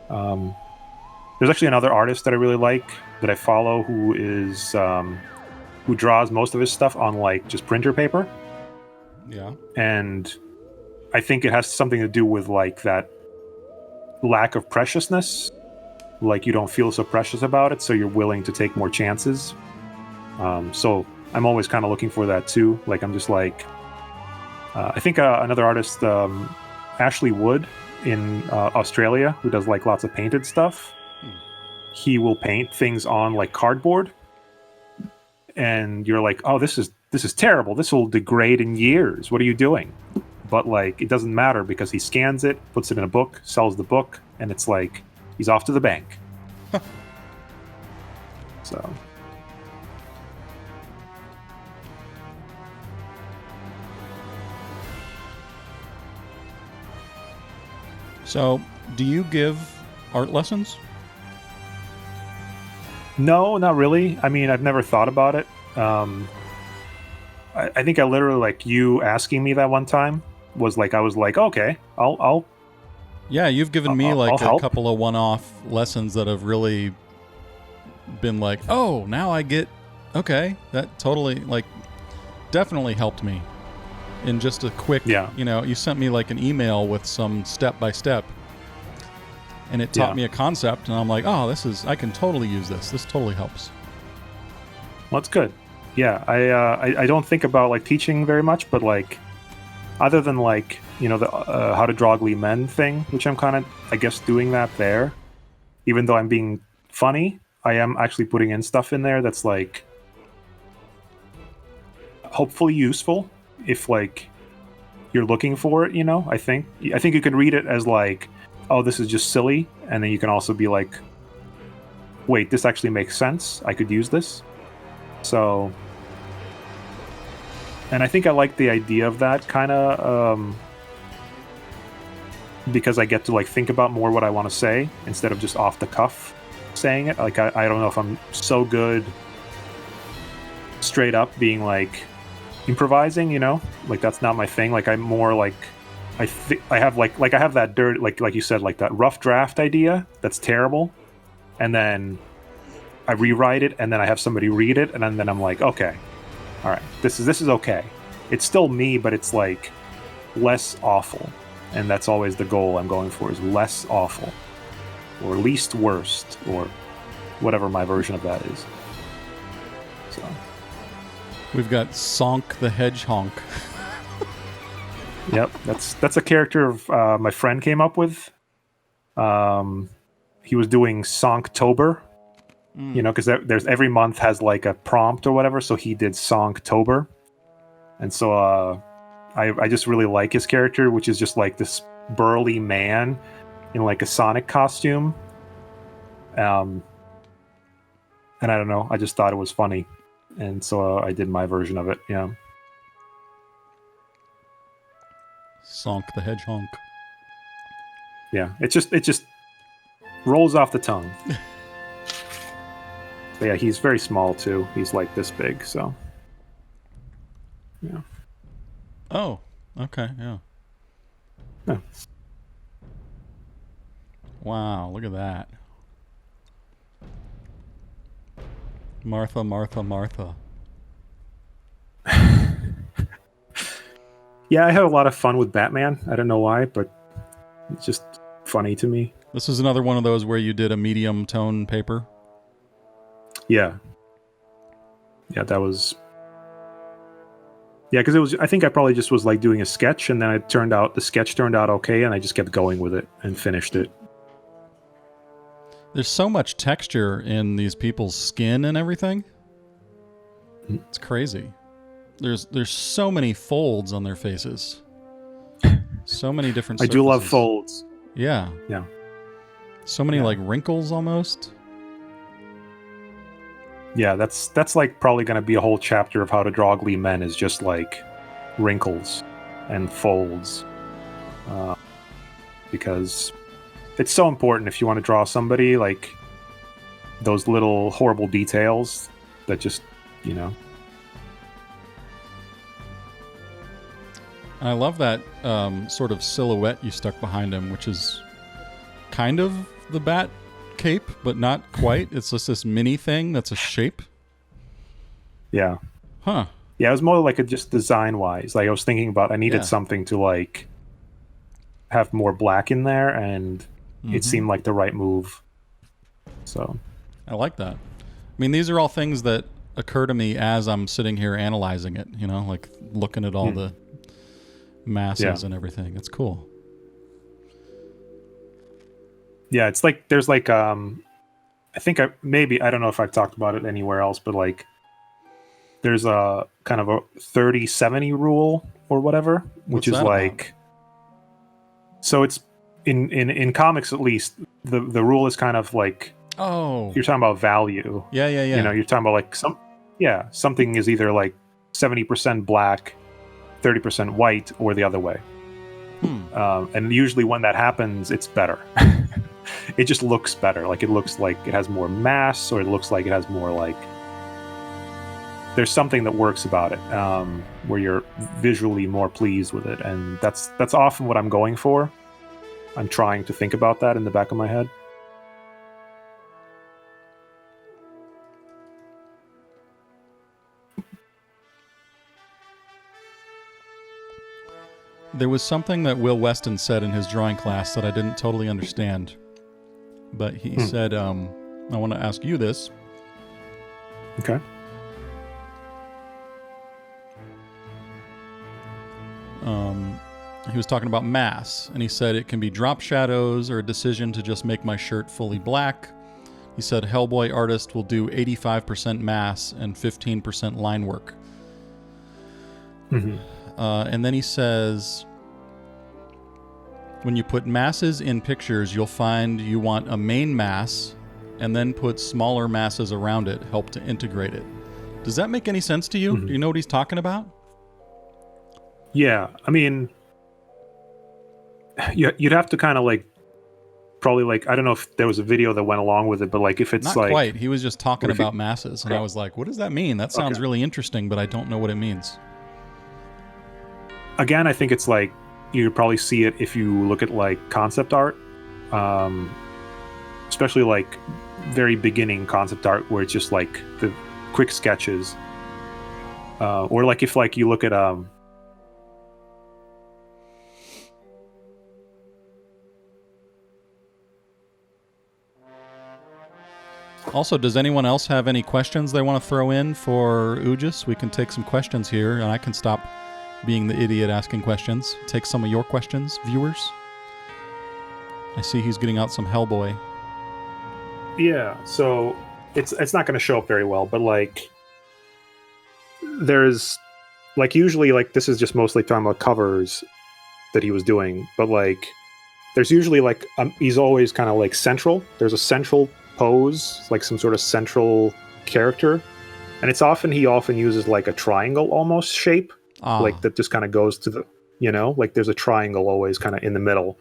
S2: There's actually another artist that I really like that I follow who is who draws most of his stuff on like just printer paper.
S1: Yeah.
S2: And I think it has something to do with like that lack of preciousness. Like you don't feel so precious about it, so you're willing to take more chances. So I'm always kind of looking for that too. Like I'm just like, I think another artist, Ashley Wood in Australia, who does like lots of painted stuff. He will paint things on like cardboard, and you're like, oh, this is terrible. This will degrade in years. What are you doing? But like, it doesn't matter because he scans it, puts it in a book, sells the book, and it's like he's off to the bank. So.
S1: So, do you give art lessons?
S2: No, not really. I mean, I've never thought about it. I think I literally like you asking me that one time was like I was like, okay, I'll.
S1: Yeah, you've given me like
S2: I'll
S1: a
S2: help.
S1: couple of one-off lessons that have really been like, oh, now I get. Okay, that totally like definitely helped me. In just a quick, you sent me like an email with some step-by-step, and it taught me a concept, and I'm like, oh, I can totally use this. This totally helps.
S2: Well, that's good. Yeah, I don't think about like teaching very much, but like, other than like the how to draw ugly men thing, which I'm kind of I guess doing that there, even though I'm being funny, I am actually putting in stuff in there that's like hopefully useful. If like you're looking for it, I think you can read it as like, oh, this is just silly, and then you can also be like, wait, this actually makes sense. I could use this. So, and I think I like the idea of that kind of because I get to like think about more what I want to say instead of just off the cuff saying it. Like I don't know if I'm so good straight up being like improvising, like that's not my thing. Like I'm more like I have like I have that dirt like you said, like that rough draft idea that's terrible, and then I rewrite it, and then I have somebody read it, and then I'm like, okay, all right, this is okay. It's still me, but it's like less awful, and that's always the goal I'm going for, is less awful, or least worst, or whatever my version of that is. So
S1: We've got Sonk the Hedgehonk.
S2: yep, that's a character my friend came up with. He was doing Sonktober, you know, because there's every month has like a prompt or whatever. So he did Sonktober, and so I just really like his character, which is just like this burly man in like a Sonic costume. And I don't know, I just thought it was funny, and so I did my version of it. Yeah.
S1: Sonk the Hedgehonk.
S2: Yeah, it just rolls off the tongue. But yeah, he's very small too. He's like this big, so yeah.
S1: Oh, okay, yeah.
S2: Yeah.
S1: Wow, look at that. Martha, Martha, Martha.
S2: Yeah, I have a lot of fun with Batman. I don't know why, but it's just funny to me.
S1: This is another one of those where you did a medium tone paper.
S2: Yeah. Yeah, that was. Yeah, because it was. I think I probably just was like doing a sketch, and then the sketch turned out okay, and I just kept going with it and finished it.
S1: There's so much texture in these people's skin and everything. It's crazy. There's so many folds on their faces. So many different
S2: I do love
S1: surfaces.
S2: folds.
S1: Yeah.
S2: Yeah.
S1: So many like wrinkles almost.
S2: Yeah, that's like probably going to be a whole chapter of how to draw ugly men, is just like wrinkles and folds, because it's so important if you want to draw somebody, like those little horrible details that just, you know.
S1: I love that sort of silhouette you stuck behind him, which is kind of the bat cape, but not quite. It's just this mini thing that's a shape.
S2: Yeah.
S1: Huh.
S2: Yeah, it was more like just design wise. Like I was thinking about, I needed something to like have more black in there, and it seemed like the right move. So
S1: I like that. I mean, these are all things that occur to me as I'm sitting here analyzing it, you know, like looking at all the masses and everything. It's cool.
S2: Yeah, it's like there's like I think I don't know if I've talked about it anywhere else, but like there's a kind of a 30-70 rule or whatever, which is like, so it's in comics at least, the rule is kind of like,
S1: oh,
S2: you're talking about value.
S1: Yeah.
S2: You know, you're talking about like something is either like 70% black, 30% white, or the other way. And usually when that happens, it's better. It just looks better. Like it looks like it has more mass, or it looks like it has more like, there's something that works about it, where you're visually more pleased with it. And that's often what I'm going for. I'm trying to think about that in the back of my head.
S1: There was something that Will Weston said in his drawing class that I didn't totally understand. But he said, I want to ask you this.
S2: Okay.
S1: He was talking about mass, and he said it can be drop shadows or a decision to just make my shirt fully black. He said Hellboy artist will do 85% mass and 15% line work. And then he says, when you put masses in pictures, you'll find you want a main mass and then put smaller masses around it, help to integrate it. Does that make any sense to you? Do you know what he's talking about?
S2: Yeah, I mean, you'd have to kind of like, probably like, I don't know if there was a video that went along with it, but like if it's
S1: Not
S2: like...
S1: quite. He was just talking about masses, and I was like, what does that mean? That sounds really interesting, but I don't know what it means.
S2: Again, I think it's like, you probably see it if you look at like concept art, especially like very beginning concept art where it's just like the quick sketches. Or like if like you look at
S1: Also, does anyone else have any questions they want to throw in for Ugis? We can take some questions here, and I can stop being the idiot asking questions. Take some of your questions, viewers. I see he's getting out some Hellboy.
S2: Yeah, so it's not going to show up very well, but like there's like usually like this is just mostly talking about covers that he was doing, but like there's usually like he's always kind of like central. There's a central pose, like some sort of central character, and it's often he often uses like a triangle almost shape, like that just kind of goes to the like there's a triangle always kind of in the middle,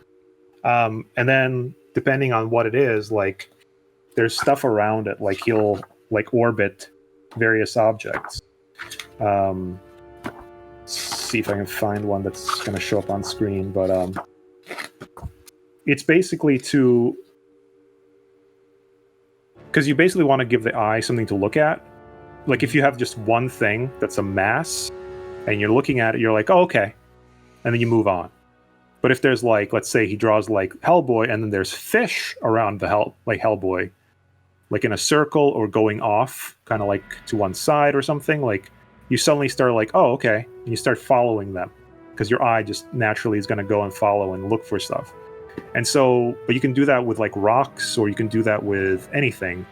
S2: and then depending on what it is, like there's stuff around it, like he'll like orbit various objects. See if I can find one that's going to show up on screen, but it's basically to because you basically want to give the eye something to look at. Like if you have just one thing that's a mass and you're looking at it, you're like, oh, okay, and then you move on. But if there's like, let's say he draws like Hellboy and then there's fish around the Hellboy, like in a circle or going off kind of like to one side or something, like you suddenly start like, oh, okay, and you start following them because your eye just naturally is going to go and follow and look for stuff. And so, but you can do that with like rocks, or you can do that with anything.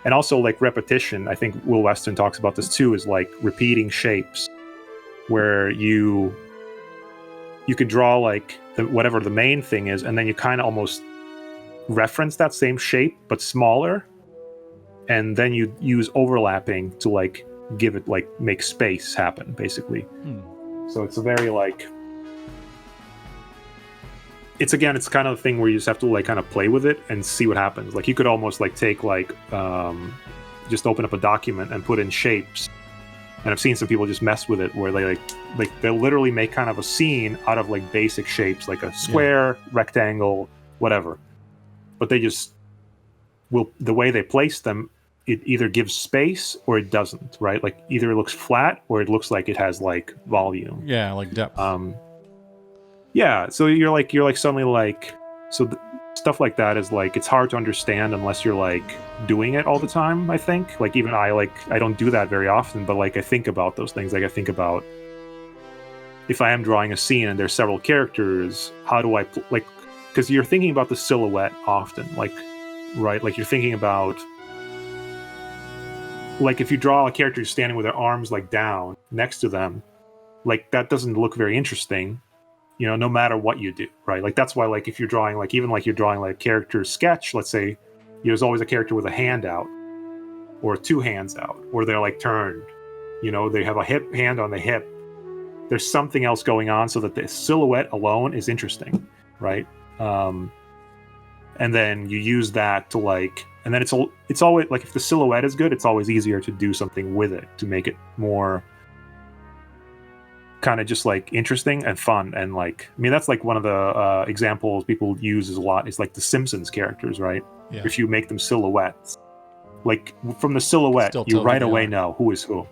S2: And also like repetition, I think Will Weston talks about this too, is like repeating shapes where you could draw like whatever the main thing is, and then you kind of almost reference that same shape but smaller, and then you use overlapping to like give it like make space happen basically. So it's a very like it's kind of a thing where you just have to like kind of play with it and see what happens. Like you could almost like take like just open up a document and put in shapes, and I've seen some people just mess with it where they like they'll literally make kind of a scene out of like basic shapes, like a square, rectangle, whatever, but they just will, the way they place them, it either gives space or it doesn't, right? Like either it looks flat or it looks like it has like volume.
S1: Yeah, like depth.
S2: Yeah, so you're like suddenly like, so stuff like that is like, it's hard to understand unless you're like doing it all the time, I think. Like even I don't do that very often, but like I think about those things. Like I think about if I am drawing a scene and there's several characters, how do I like, because you're thinking about the silhouette often, like, right? Like you're thinking about, like if you draw a character standing with their arms like down next to them, like that doesn't look very interesting, no matter what you do, right? Like that's why, like if you're drawing, like even like you're drawing like a character sketch, let's say there's always a character with a hand out or two hands out, or they're like turned, they have a hand on the hip. There's something else going on so that the silhouette alone is interesting, right? And then you use that to like, and then it's always like if the silhouette is good, it's always easier to do something with it to make it more kind of just like interesting and fun. And like, I mean, that's like one of the examples people use a lot is like the Simpsons characters, right? Yeah. If you make them silhouettes, like from the silhouette, you right away know who is who.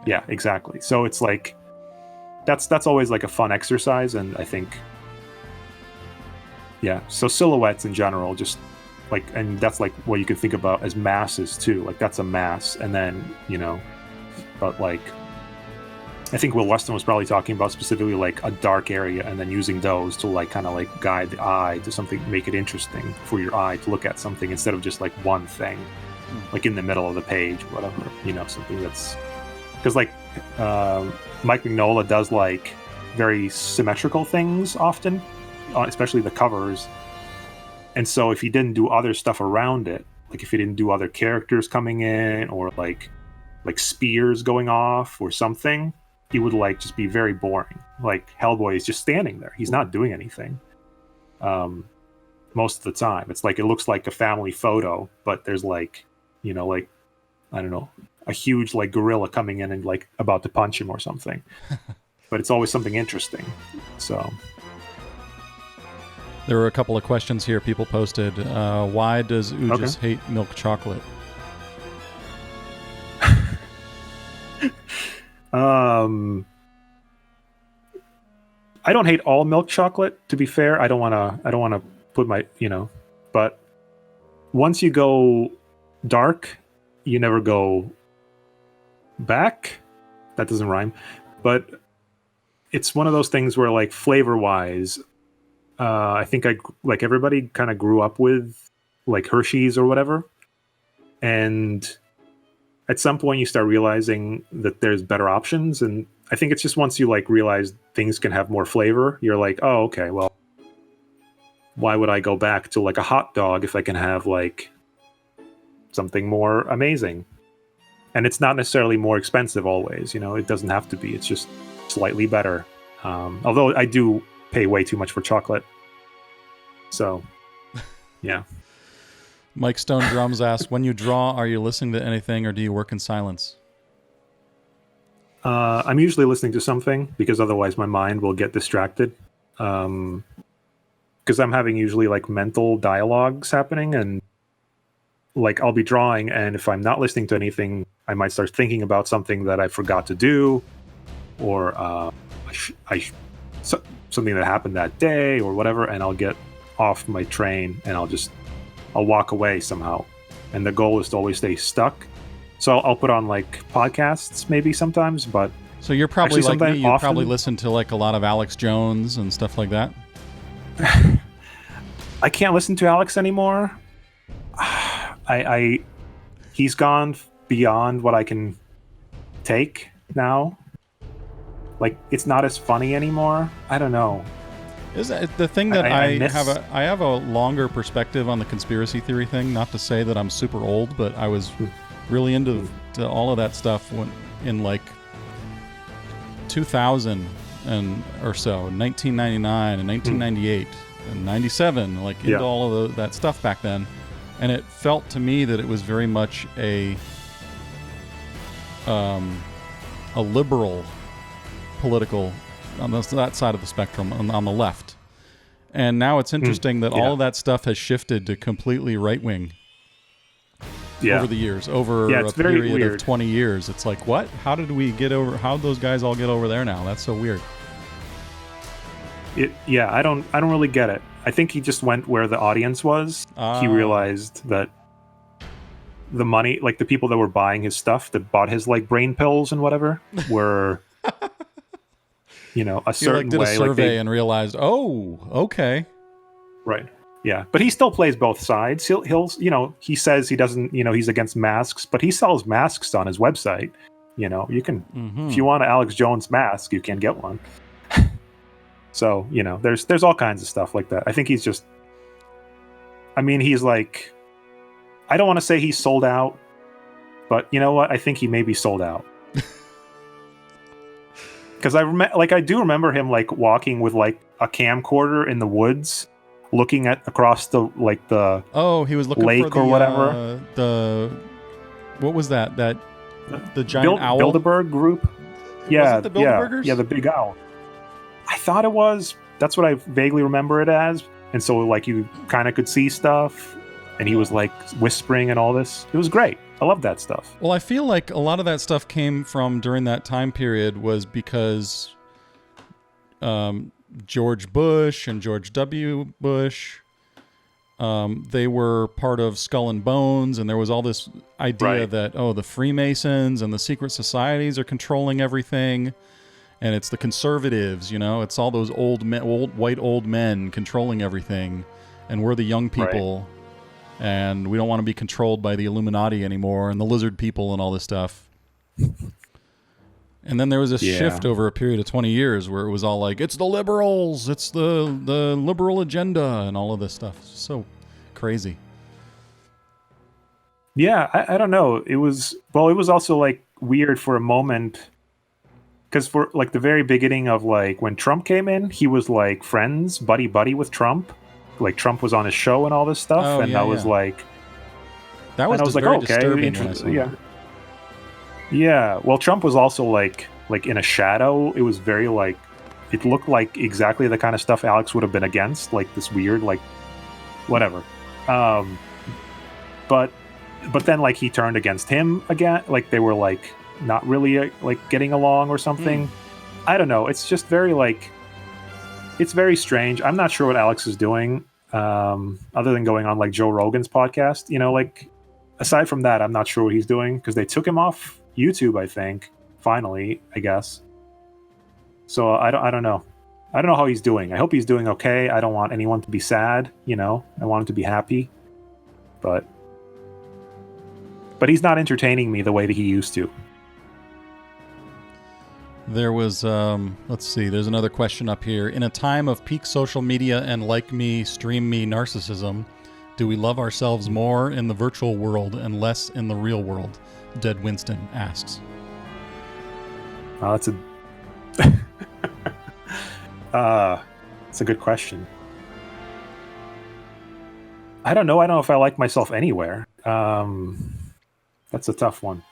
S2: Yeah, exactly. So it's like, that's always like a fun exercise. And I think, yeah, so silhouettes in general, just like, and that's like what you can think about as masses too. Like that's a mass. And then, but like, I think Will Weston was probably talking about specifically like a dark area and then using those to like kind of like guide the eye to something, make it interesting for your eye to look at something instead of just like one thing, like in the middle of the page, whatever, something that's, because like Mike Mignola does like very symmetrical things often, especially the covers. And so if he didn't do other stuff around it, like if he didn't do other characters coming in or like spears going off or something, he would like just be very boring. Like Hellboy is just standing there. He's not doing anything. Most of the time. It's like, it looks like a family photo, but there's like, like, I don't know, a huge like gorilla coming in and like about to punch him or something. But it's always something interesting. So
S1: there were a couple of questions here people posted. Why does Ugis hate milk chocolate?
S2: I don't hate all milk chocolate. To be fair, I don't want to put my but once you go dark, you never go back. That doesn't rhyme, but it's one of those things where, like, flavor wise, I think like everybody kind of grew up with like Hershey's or whatever, and at some point you start realizing that there's better options. And I think it's just once you like realize things can have more flavor, you're like, oh, okay, well, why would I go back to like a hot dog if I can have like something more amazing? And it's not necessarily more expensive always, it doesn't have to be. It's just slightly better. Although I do pay way too much for chocolate. So, yeah.
S1: Mike Stone Drums asks, when you draw, are you listening to anything or do you work in silence?
S2: I'm usually listening to something because otherwise my mind will get distracted. Because I'm having usually like mental dialogues happening, and like I'll be drawing, and if I'm not listening to anything, I might start thinking about something that I forgot to do, or something that happened that day or whatever, and I'll get off my train and I'll walk away somehow. And the goal is to always stay stuck. So I'll put on like podcasts maybe sometimes, but
S1: so you're probably
S2: actually,
S1: like me. You
S2: often,
S1: probably listen to like a lot of Alex Jones and stuff like that.
S2: I can't listen to Alex anymore. He's gone beyond what I can take now. Like, it's not as funny anymore. I don't know.
S1: Is that the thing that
S2: I
S1: have a longer perspective on the conspiracy theory thing? Not to say that I'm super old, but I was really into all of that stuff when in like 2000 or so, 1999 and 1998 and 97, like into all of that stuff back then. And it felt to me that it was very much a liberal political on that side of the spectrum on the left. And now it's interesting that all of that stuff has shifted to completely right wing over the years, over a period of 20 years. It's like, what? How did those guys all get over there now? That's so weird.
S2: I don't really get it. I think he just went where the audience was. He realized that the money, like the people that were buying his stuff, that bought his like brain pills and whatever, were a certain
S1: did
S2: way.
S1: A survey and realized, oh, okay,
S2: right, yeah. But he still plays both sides. He'll he says he doesn't, he's against masks, but he sells masks on his website. You can, if you want an Alex Jones mask, you can get one. So, there's all kinds of stuff like that. I think he's just, he's like, I don't want to say he's sold out, but you know what? I think he may be sold out. Because I do remember him like walking with like a camcorder in the woods, looking across the
S1: he was looking
S2: lake
S1: for the,
S2: or whatever.
S1: What was that? The giant owl?
S2: Bilderberg group.
S1: Yeah, was it the Bilderbergers?
S2: Yeah, the big owl. I thought it was. That's what I vaguely remember it as. And so like you kind of could see stuff, and he was like whispering and all this. It was great. I love that stuff.
S1: Well, I feel like a lot of that stuff came from during that time period was because George Bush and George W. Bush, they were part of Skull and Bones, and there was all this idea that, the Freemasons and the secret societies are controlling everything, and it's the conservatives, it's all those old white men controlling everything, and we're the young people. Right. And we don't want to be controlled by the Illuminati anymore and the lizard people and all this stuff. And then there was this shift over a period of 20 years where it was all like, it's the liberals, it's the liberal agenda and all of this stuff. It's so crazy.
S2: Yeah, I don't know. It was also like weird for a moment because for like the very beginning of like when Trump came in, he was like friends, buddy with Trump. Like Trump was on his show and all this stuff, like,
S1: that was
S2: like,
S1: very
S2: okay,
S1: disturbing. When I saw
S2: yeah. Well, Trump was also like in a shadow. It was very like, it looked like exactly the kind of stuff Alex would have been against, like this weird, like, whatever. But then like he turned against him again. Like they were like not really like getting along or something. I don't know. It's just very like, it's very strange. I'm not sure what Alex is doing, other than going on like Joe Rogan's podcast. You know, like aside from that, I'm not sure what he's doing because they took him off YouTube, I think. Finally, I guess. So I don't know. I don't know how he's doing. I hope he's doing okay. I don't want anyone to be sad. You know, I want him to be happy. But he's not entertaining me the way that he used to.
S1: There was, let's see, there's another question up here. In a time of peak social media and like me, stream me narcissism, do we love ourselves more in the virtual world and less in the real world? Dead Winston asks.
S2: That's a it's a good question. I don't know. I don't know if I like myself anywhere. That's a tough one.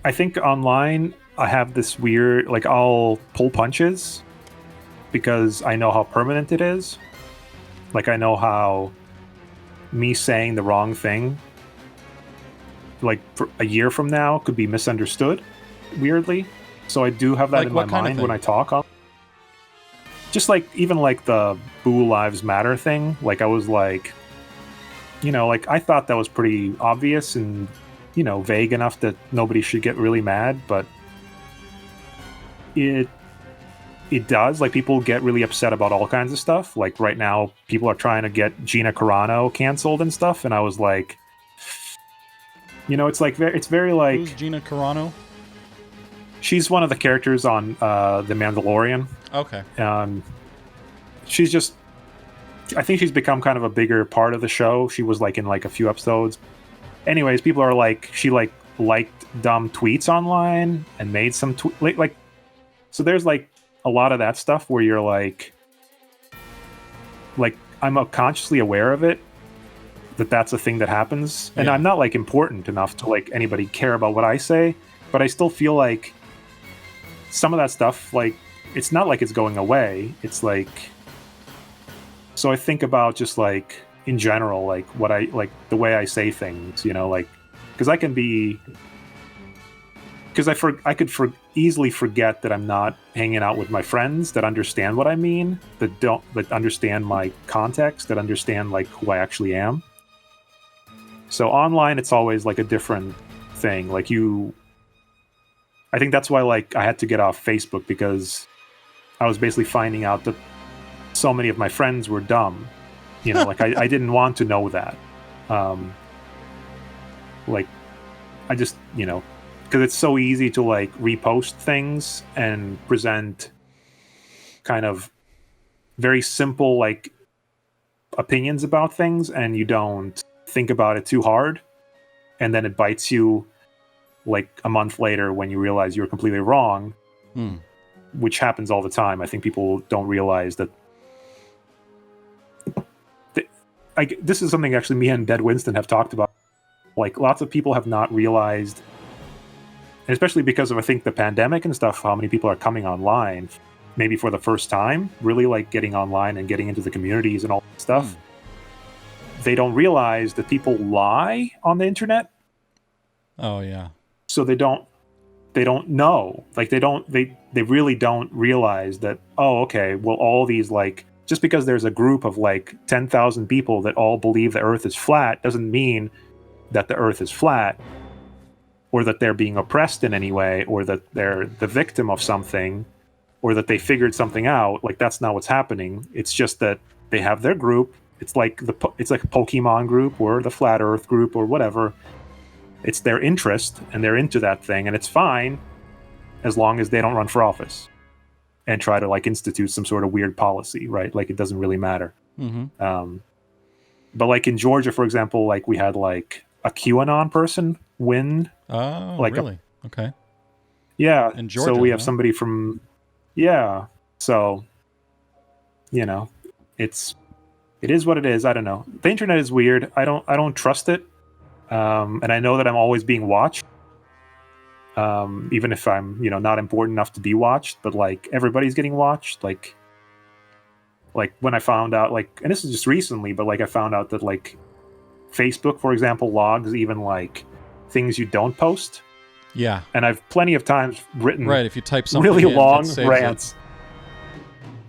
S2: I think online I have this weird, like I'll pull punches because I know how permanent it is. Like I know how me saying the wrong thing, like for a year from now, could be misunderstood weirdly. So I do have that
S1: Like
S2: in my
S1: what kind of
S2: mind when
S1: thing?
S2: I talk. Just like even like the Boo Lives Matter thing. Like I was like, you know, like I thought that was pretty obvious and, you know, vague enough that nobody should get really mad, but it does. Like people get really upset about all kinds of stuff. Like right now, people are trying to get Gina Carano canceled and stuff, and I was like, you know, it's like it's very like
S1: Who's Gina Carano?
S2: she's one of the characters on The Mandalorian.
S1: Okay.
S2: She's just, I think she's become kind of a bigger part of the show. She was like in like a few episodes. Anyways, people are like, she like liked dumb tweets online and made some like so there's like a lot of that stuff where you're like I'm consciously aware of it, that's a thing that happens, and
S1: Yeah.
S2: I'm not like important enough to like anybody care about what I say, but I still feel like some of that stuff, like it's not like it's going away. It's like, so I think about just like in general, like what I like the way I say things, you know, like because I can be, because I could easily forget that I'm not hanging out with my friends that understand what I mean, that understand my context, that understand like who I actually am. So online, it's always like a different thing. Like I think that's why like I had to get off Facebook, because I was basically finding out that so many of my friends were dumb. You know, like I didn't want to know that. Like I just, you know, because it's so easy to like repost things and present kind of very simple like opinions about things, and you don't think about it too hard, and then it bites you like a month later when you realize you're completely wrong, which happens all the time. I think people don't realize that. This is something actually me and Dead Winston have talked about. Like lots of people have not realized, and especially because of I think the pandemic and stuff, how many people are coming online, maybe for the first time, really like getting online and getting into the communities and all that stuff. They don't realize that people lie on the internet.
S1: Oh yeah.
S2: So they don't know. Like they really don't realize that, oh, okay, well, all these like, just because there's a group of like 10,000 people that all believe the earth is flat doesn't mean that the earth is flat, or that they're being oppressed in any way, or that they're the victim of something, or that they figured something out. Like that's not what's happening. It's just that they have their group. It's like it's like a Pokemon group or the Flat Earth group or whatever. It's their interest and they're into that thing, and it's fine as long as they don't run for office and try to like institute some sort of weird policy, right? Like it doesn't really matter. But like in Georgia, for example, like we had like a QAnon person win.
S1: Oh,
S2: like
S1: really? Okay.
S2: Yeah.
S1: In Georgia,
S2: so we have
S1: huh?
S2: somebody from, yeah. So, you know, it is what it is. I don't know. The internet is weird. I don't trust it. And I know that I'm always being watched. Even if I'm, you know, not important enough to be watched, but like everybody's getting watched. Like when I found out, like, and this is just recently, but like I found out that like Facebook, for example, logs even like things you don't post.
S1: Yeah.
S2: And I've plenty of times written
S1: Right. If you type something
S2: really
S1: in,
S2: long
S1: it saves
S2: rants.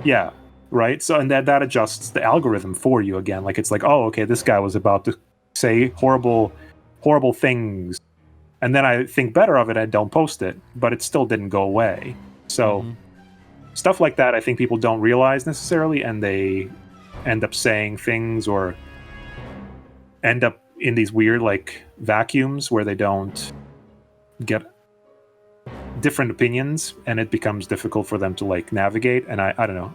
S2: Yeah. Right. So, and that adjusts the algorithm for you again. Like, it's like, oh, okay, this guy was about to say horrible things. And then I think better of it. I don't post it, but it still didn't go away. So stuff like that, I think people don't realize necessarily. And they end up saying things or end up in these weird like vacuums where they don't get different opinions, and it becomes difficult for them to like navigate. And I don't know.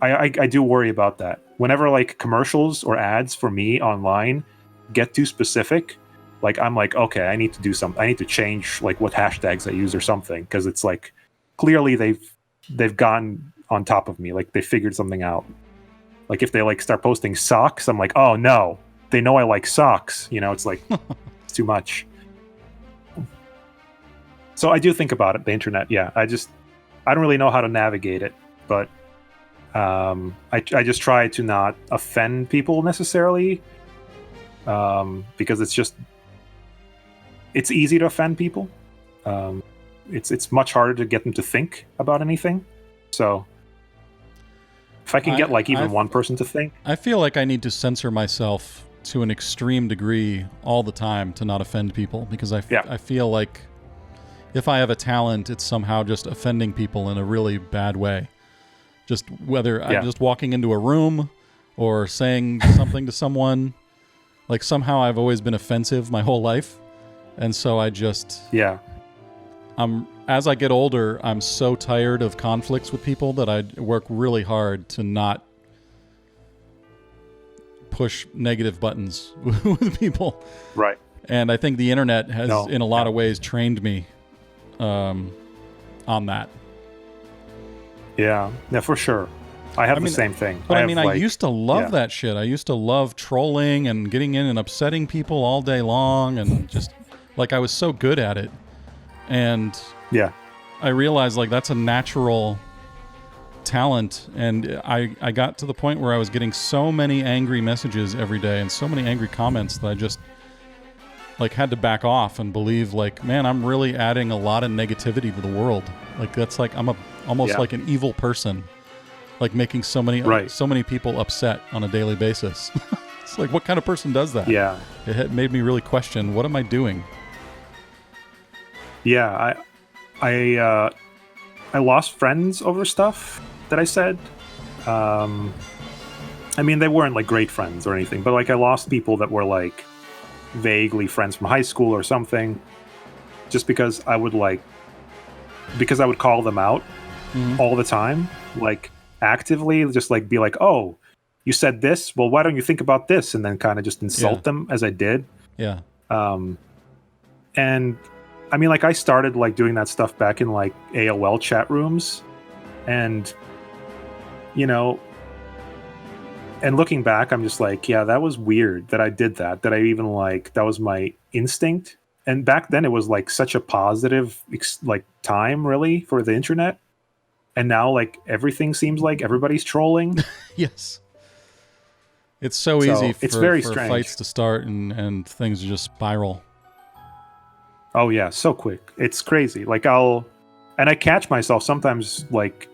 S2: I do worry about that. Whenever like commercials or ads for me online get too specific, like I'm like, okay, I need to do something. I need to change like what hashtags I use or something, because it's like clearly they've gone on top of me. Like they figured something out. Like if they like start posting socks, I'm like, oh no, they know I like socks. You know, it's like it's too much. So I do think about it, the internet. Yeah, I don't really know how to navigate it, but I just try to not offend people necessarily, because it's easy to offend people. It's much harder to get them to think about anything. So if I can get like even one person to think,
S1: I feel like I need to censor myself to an extreme degree all the time to not offend people, because I feel like if I have a talent, it's somehow just offending people in a really bad way. Just whether I'm just walking into a room or saying something to someone, like somehow I've always been offensive my whole life. And so I just, as I get older, I'm so tired of conflicts with people that I work really hard to not push negative buttons with people.
S2: Right.
S1: And I think the internet has, in a lot of ways, trained me on that.
S2: Yeah, for sure. I have the same thing.
S1: But I used to love that shit. I used to love trolling and getting in and upsetting people all day long, and just like I was so good at it. And I realized like that's a natural talent, and I got to the point where I was getting so many angry messages every day and so many angry comments that I just like had to back off and believe like, man, I'm really adding a lot of negativity to the world. Like that's like I'm almost like an evil person, like making so many people upset on a daily basis. It's like, what kind of person does that?
S2: Yeah,
S1: it made me really question, what am I doing?
S2: Yeah, I lost friends over stuff that I said. I mean, they weren't like great friends or anything, but like I lost people that were like vaguely friends from high school or something, just because I would call them out all the time, like actively, just like be like, oh, you said this, well, why don't you think about this, and then kind of just insult them as I did. And I mean, like I started like doing that stuff back in like AOL chat rooms, and you know, and looking back, I'm just like, yeah, that was weird that I did that. That I even like, that was my instinct. And back then, it was like such a positive like time, really, for the internet. And now, like everything seems like everybody's trolling.
S1: Yes, it's so easy for
S2: strange.
S1: Fights to start and things to just spiral.
S2: Oh yeah, so quick. It's crazy. Like I catch myself sometimes, like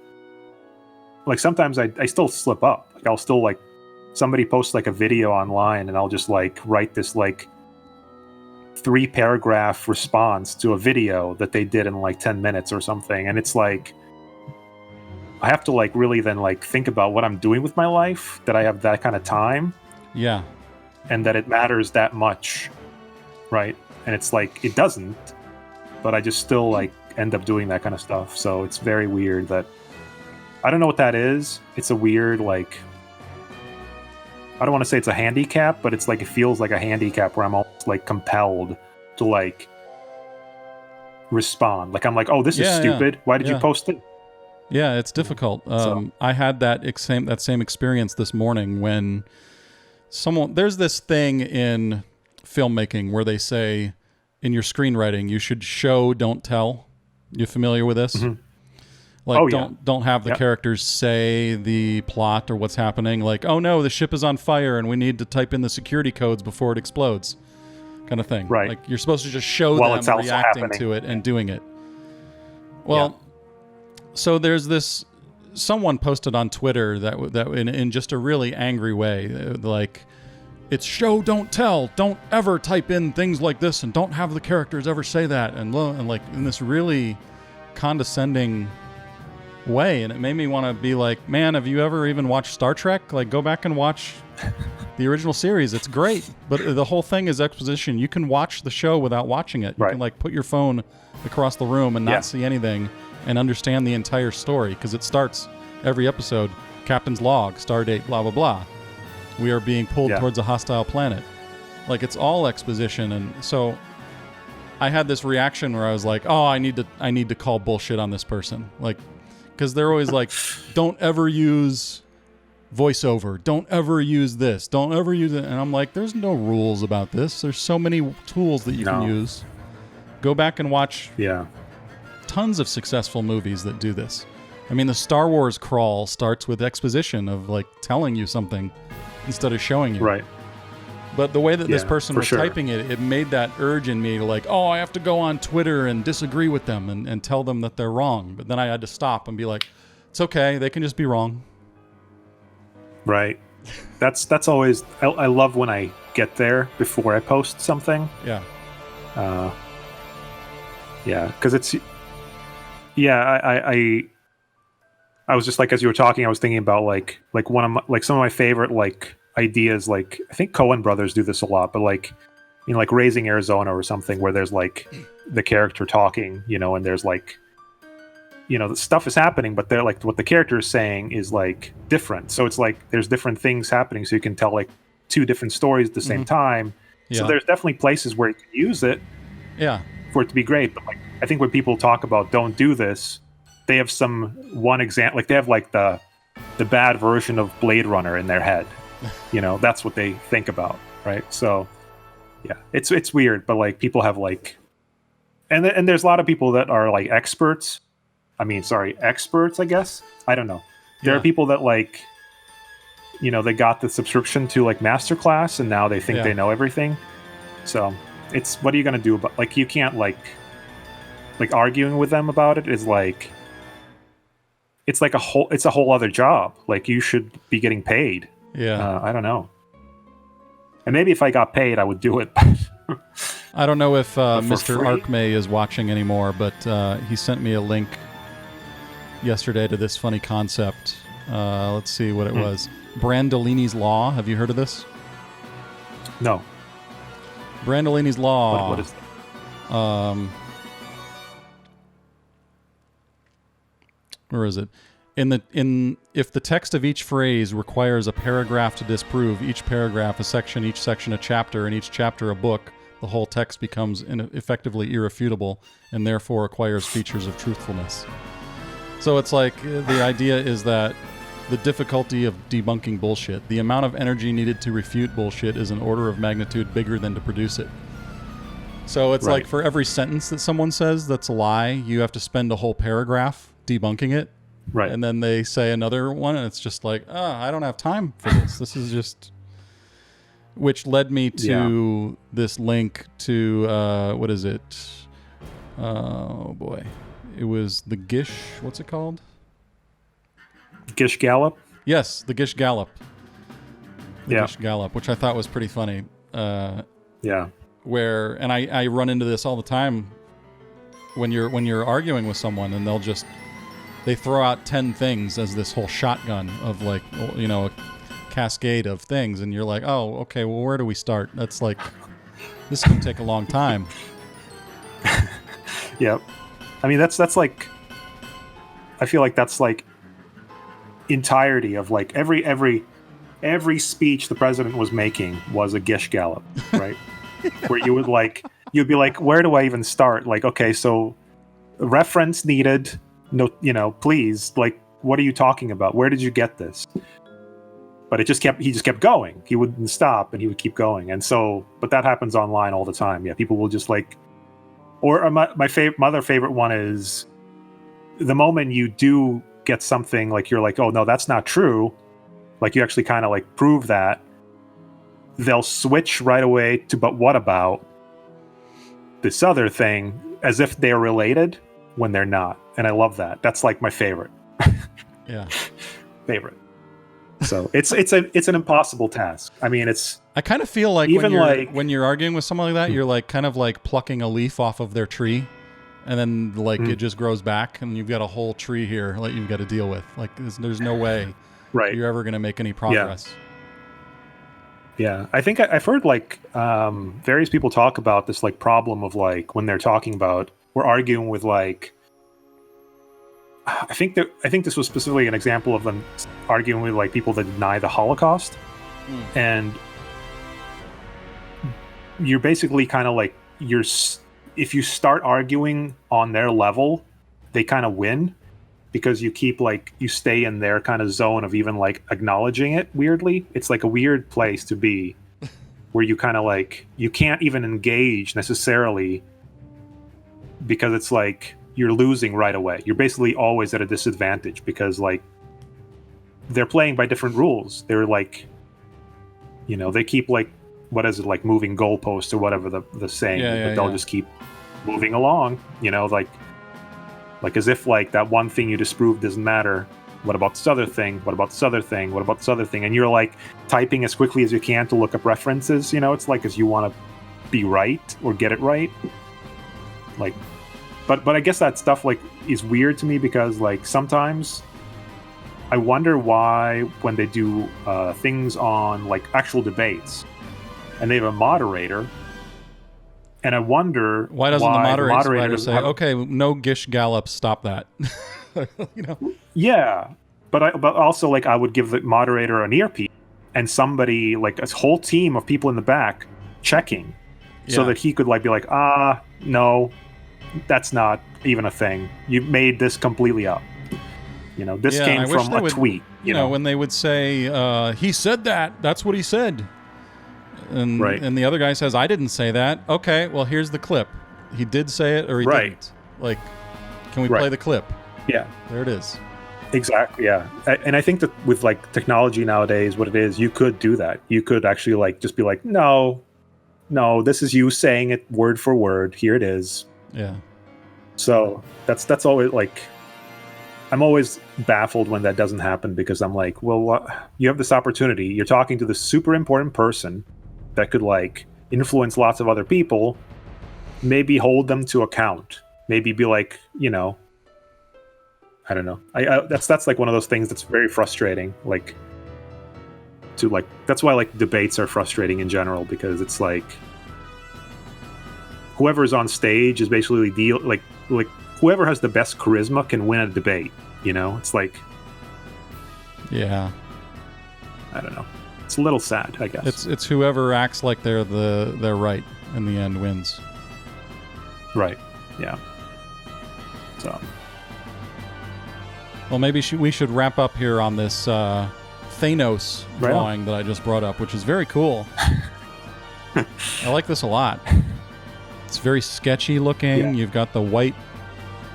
S2: sometimes I still slip up. Like I'll still like, somebody posts like a video online and I'll just like write this like 3-paragraph response to a video that they did in like 10 minutes or something. And it's like, I have to like really then like think about what I'm doing with my life, that I have that kind of time.
S1: Yeah.
S2: And that it matters that much. Right. And it's like, it doesn't, but I just still like end up doing that kind of stuff. So it's very weird that, I don't know what that is. It's a weird, like, I don't want to say it's a handicap, but it's like, it feels like a handicap where I'm almost like compelled to like respond. Like I'm like, oh, this is stupid. Why did you post it?
S1: Yeah, it's difficult. I had that same experience this morning when there's this thing in filmmaking where they say in your screenwriting you should show, don't tell. You familiar with this? Mm-hmm. Like don't have the characters say the plot or what's happening. Like, oh no, the ship is on fire and we need to type in the security codes before it explodes. kind of thing.
S2: Right.
S1: Like you're supposed to just show
S2: While
S1: them
S2: it's also
S1: reacting
S2: happening.
S1: to it and doing it. Well, so there's this. Someone posted on Twitter that in just a really angry way, like, it's show don't tell. Don't ever type in things like this, and don't have the characters ever say that, and like in this really condescending way. And it made me want to be like, man, have you ever even watched Star Trek? Like, go back and watch the original series. It's great, but the whole thing is exposition. You can watch the show without watching it. You can like put your phone across the room and not see anything and understand the entire story, because it starts every episode, Captain's log, stardate, blah blah blah. We are being pulled towards a hostile planet. Like, it's all exposition. And so I had this reaction where I was like, oh, I need to call bullshit on this person. Like, because they're always like, don't ever use voiceover. Don't ever use this. Don't ever use it. And I'm like, there's no rules about this. There's so many tools that you can use. Go back and watch tons of successful movies that do this. I mean, the Star Wars crawl starts with exposition of like telling you something instead of showing you.
S2: Right.
S1: But the way that this person was typing it, it made that urge in me to like, oh, I have to go on Twitter and disagree with them and tell them that they're wrong. But then I had to stop and be like, it's okay. They can just be wrong.
S2: Right. That's always, I love when I get there before I post something.
S1: Yeah.
S2: Yeah. Because it's, I was just like, as you were talking, I was thinking about like one of my, like some of my favorite like ideas. Like, I think Coen brothers do this a lot, but like, you know, like Raising Arizona or something, where there's like the character talking, you know, and there's like, you know, the stuff is happening, but they're like, what the character is saying is like different. So it's like there's different things happening, so you can tell like two different stories at the same time. So there's definitely places where you can use it. For it to be great. But like, I think when people talk about don't do this, they have one example, like they have like the bad version of Blade Runner in their head. You know, that's what they think about, right? So yeah, it's weird, but like people have like, and there's a lot of people that are like experts, I guess. I don't know. There are people that like, you know, they got the subscription to like Masterclass and now they think they know everything. So it's, what are you going to do about, like, you can't like arguing with them about it is like, it's like it's a whole other job. Like, you should be getting paid. I don't know. And maybe if I got paid, I would do it.
S1: I don't know if Mr.
S2: free?
S1: Arkmay is watching anymore, but he sent me a link yesterday to this funny concept. Let's see what it was. Brandolini's Law. Have you heard of this?
S2: No.
S1: Brandolini's Law.
S2: What is that?
S1: Where is it? If the text of each phrase requires a paragraph to disprove, each paragraph a section, each section a chapter, and each chapter a book, the whole text becomes effectively irrefutable and therefore acquires features of truthfulness. So it's like the idea is that the difficulty of debunking bullshit, the amount of energy needed to refute bullshit, is an order of magnitude bigger than to produce it. So it's like for every sentence that someone says that's a lie, you have to spend a whole paragraph debunking it.
S2: Right.
S1: And then they say another one, and it's just like, I don't have time for this. This is just... Which led me to this link to, what is it? Oh, boy. It was the Gish... What's it called?
S2: Gish Gallop?
S1: Yes, the Gish Gallop.
S2: Gish
S1: Gallop, which I thought was pretty funny. Where... And I run into this all the time when you're arguing with someone, and they throw out 10 things as this whole shotgun of like, you know, a cascade of things, and you're like, oh, okay, well, where do we start? That's like, this can take a long time.
S2: Yep. I mean, that's like, I feel like that's like entirety of like every speech the president was making was a Gish Gallop, right? Where you'd be like, where do I even start? Like, okay, so reference needed. No, you know, please, like, what are you talking about? Where did you get this? But he just kept going. He wouldn't stop, and he would keep going. And so, but that happens online all the time. Yeah, people will just like, or my other favorite one is the moment you do get something like, you're like, oh no, that's not true. Like, you actually kind of like prove that. They'll switch right away to, but what about? this other thing as if they're related when they're not. And I love that. That's like my favorite.
S1: Yeah.
S2: Favorite. So it's an impossible task. I mean,
S1: I kind of feel like
S2: even
S1: when you're arguing with someone like that, you're like kind of like plucking a leaf off of their tree, and then like it just grows back, and you've got a whole tree here that you've got to deal with. Like there's no way
S2: right.
S1: you're ever going to make any progress.
S2: Yeah, I think I've heard like various people talk about this like problem of like when they're talking about we're arguing with like I think this was specifically an example of them arguing with like people that deny the Holocaust, and you're basically kind of like if you start arguing on their level, they kind of win because you stay in their kind of zone of even like acknowledging it. Weirdly, it's like a weird place to be where you kind of like you can't even engage necessarily because it's like you're losing right away. You're basically always at a disadvantage because like they're playing by different rules. They're like, they keep like, what is it, like moving goalposts or whatever the saying, but they'll just keep moving along, like as if like that one thing you disproved doesn't matter. What about this other thing? What about this other thing? What about this other thing? And you're like typing as quickly as you can to look up references, it's like as you want to be right or get it right. Like, but I guess that stuff like is weird to me because like sometimes I wonder why when they do things on like actual debates and they have a moderator, and I wonder
S1: why doesn't the moderator say,
S2: have,
S1: okay, no Gish Gallup, stop that.
S2: Yeah, but also like I would give the moderator an earpiece and somebody like a whole team of people in the back checking so that he could like be like, no, that's not even a thing. You made this completely up. This came from a tweet.
S1: When they would say, he said that, that's what he said. And the other guy says, I didn't say that. Okay, well, here's the clip. He did say it or he didn't. Like, can we play the clip? Yeah. There it is.
S2: Exactly, yeah. And I think that with like technology nowadays, what it is, you could do that. You could actually like just be like, no, this is you saying it word for word. Here it is.
S1: Yeah.
S2: So that's always like, I'm always baffled when that doesn't happen because I'm like, well, you have this opportunity. You're talking to this super important person that could like influence lots of other people. Maybe hold them to account. Maybe be like, I don't know. That's like one of those things that's very frustrating. Like, that's why like debates are frustrating in general because it's like whoever's on stage is basically like whoever has the best charisma can win a debate. It's like,
S1: yeah,
S2: I don't know. It's a little sad, I guess.
S1: It's whoever acts like they're right in the end wins.
S2: Right. Yeah. So.
S1: Well, maybe we should wrap up here on this Thanos drawing that I just brought up, which is very cool. I like this a lot. It's very sketchy looking. Yeah. You've got the white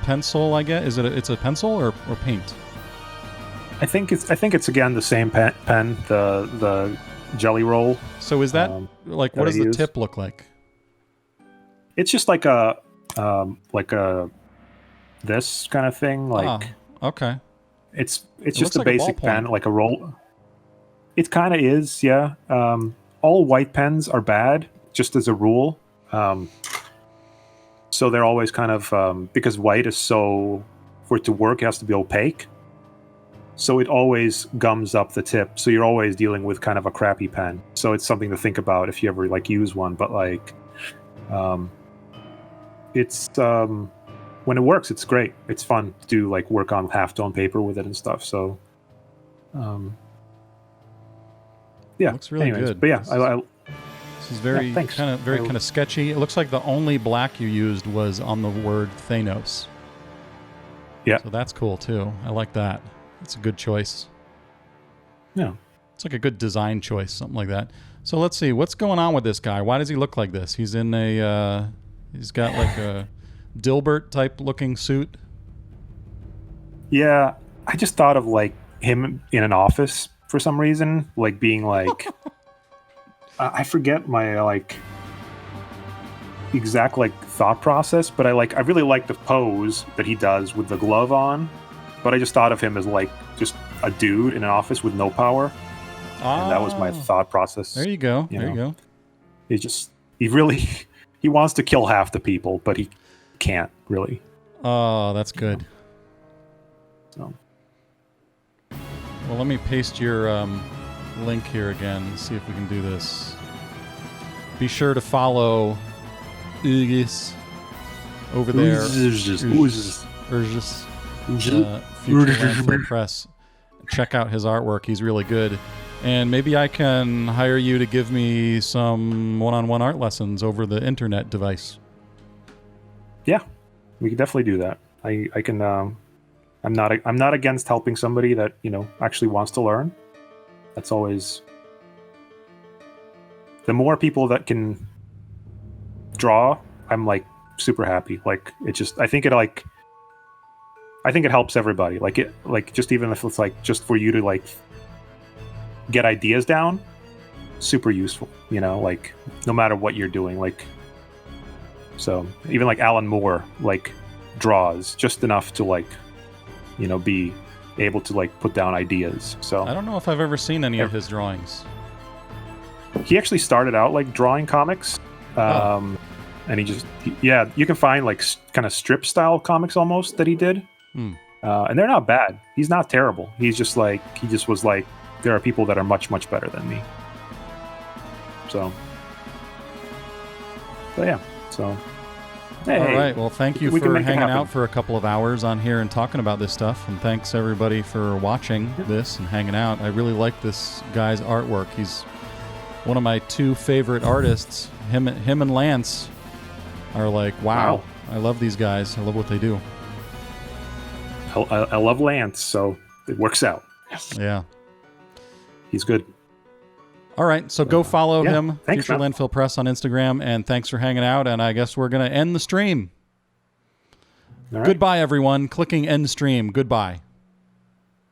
S1: pencil, I guess. It's a pencil or paint?
S2: I think it's again the same pen, the jelly roll.
S1: So is that like what does the tip look like?
S2: It's just like a this kind of thing. Like
S1: okay.
S2: It's just a basic pen, like a roll. It kind of is, yeah. All white pens are bad, just as a rule. So they're always kind of because white is so, for it to work, it has to be opaque. So it always gums up the tip. So you're always dealing with kind of a crappy pen. So it's something to think about if you ever like use one. But like, it's when it works, it's great. It's fun to do like work on halftone paper with it and stuff. So, yeah,
S1: looks really good.
S2: But yeah,
S1: this is very kind of sketchy. It looks like the only black you used was on the word Thanos.
S2: Yeah.
S1: So that's cool too. I like that. It's a good choice.
S2: Yeah.
S1: It's like a good design choice, something like that. So let's see. What's going on with this guy? Why does he look like this? He's in a, he's got like a Dilbert type looking suit.
S2: Yeah. I just thought of like him in an office for some reason, like being like, I forget my like, exact like thought process, but I really like the pose that he does with the glove on. But I just thought of him as like just a dude in an office with no power, and that was my thought process.
S1: There you go. There you go.
S2: He wants to kill half the people, but he can't really.
S1: Oh, that's good.
S2: So.
S1: Well, let me paste your link here again. See if we can do this. Be sure to follow Ugis over there. Ugis. Future Landfill Press. Check out his artwork. He's really good. And maybe I can hire you to give me some one-on-one art lessons over the internet device.
S2: Yeah, we can definitely do that. I can. I'm not against helping somebody that actually wants to learn. That's always the more people that can draw. I'm like super happy. Like it just. I think it helps everybody. Just even if it's like just for you to like get ideas down, super useful. Like no matter what you're doing. Like so even like Alan Moore like draws just enough to like be able to like put down ideas. So
S1: I don't know if I've ever seen any of his drawings.
S2: He actually started out like drawing comics. And you can find like kind of strip style comics almost that he did. And they're not bad. He's not terrible. He just was like, there are people that are much, much better than me. So yeah. So hey,
S1: all right. Well, thank you for hanging out for a couple of hours on here and talking about this stuff. And thanks everybody for watching this and hanging out. I really like this guy's artwork. He's one of my two favorite artists. Him and Lance are like, wow. I love these guys. I love what they do.
S2: I love Lance, so it works out.
S1: Yeah.
S2: He's good.
S1: All right, so go follow him,
S2: thanks,
S1: Future Landfill Press on Instagram, and thanks for hanging out, and I guess we're going to end the stream.
S2: All right.
S1: Goodbye, everyone. Clicking end stream. Goodbye.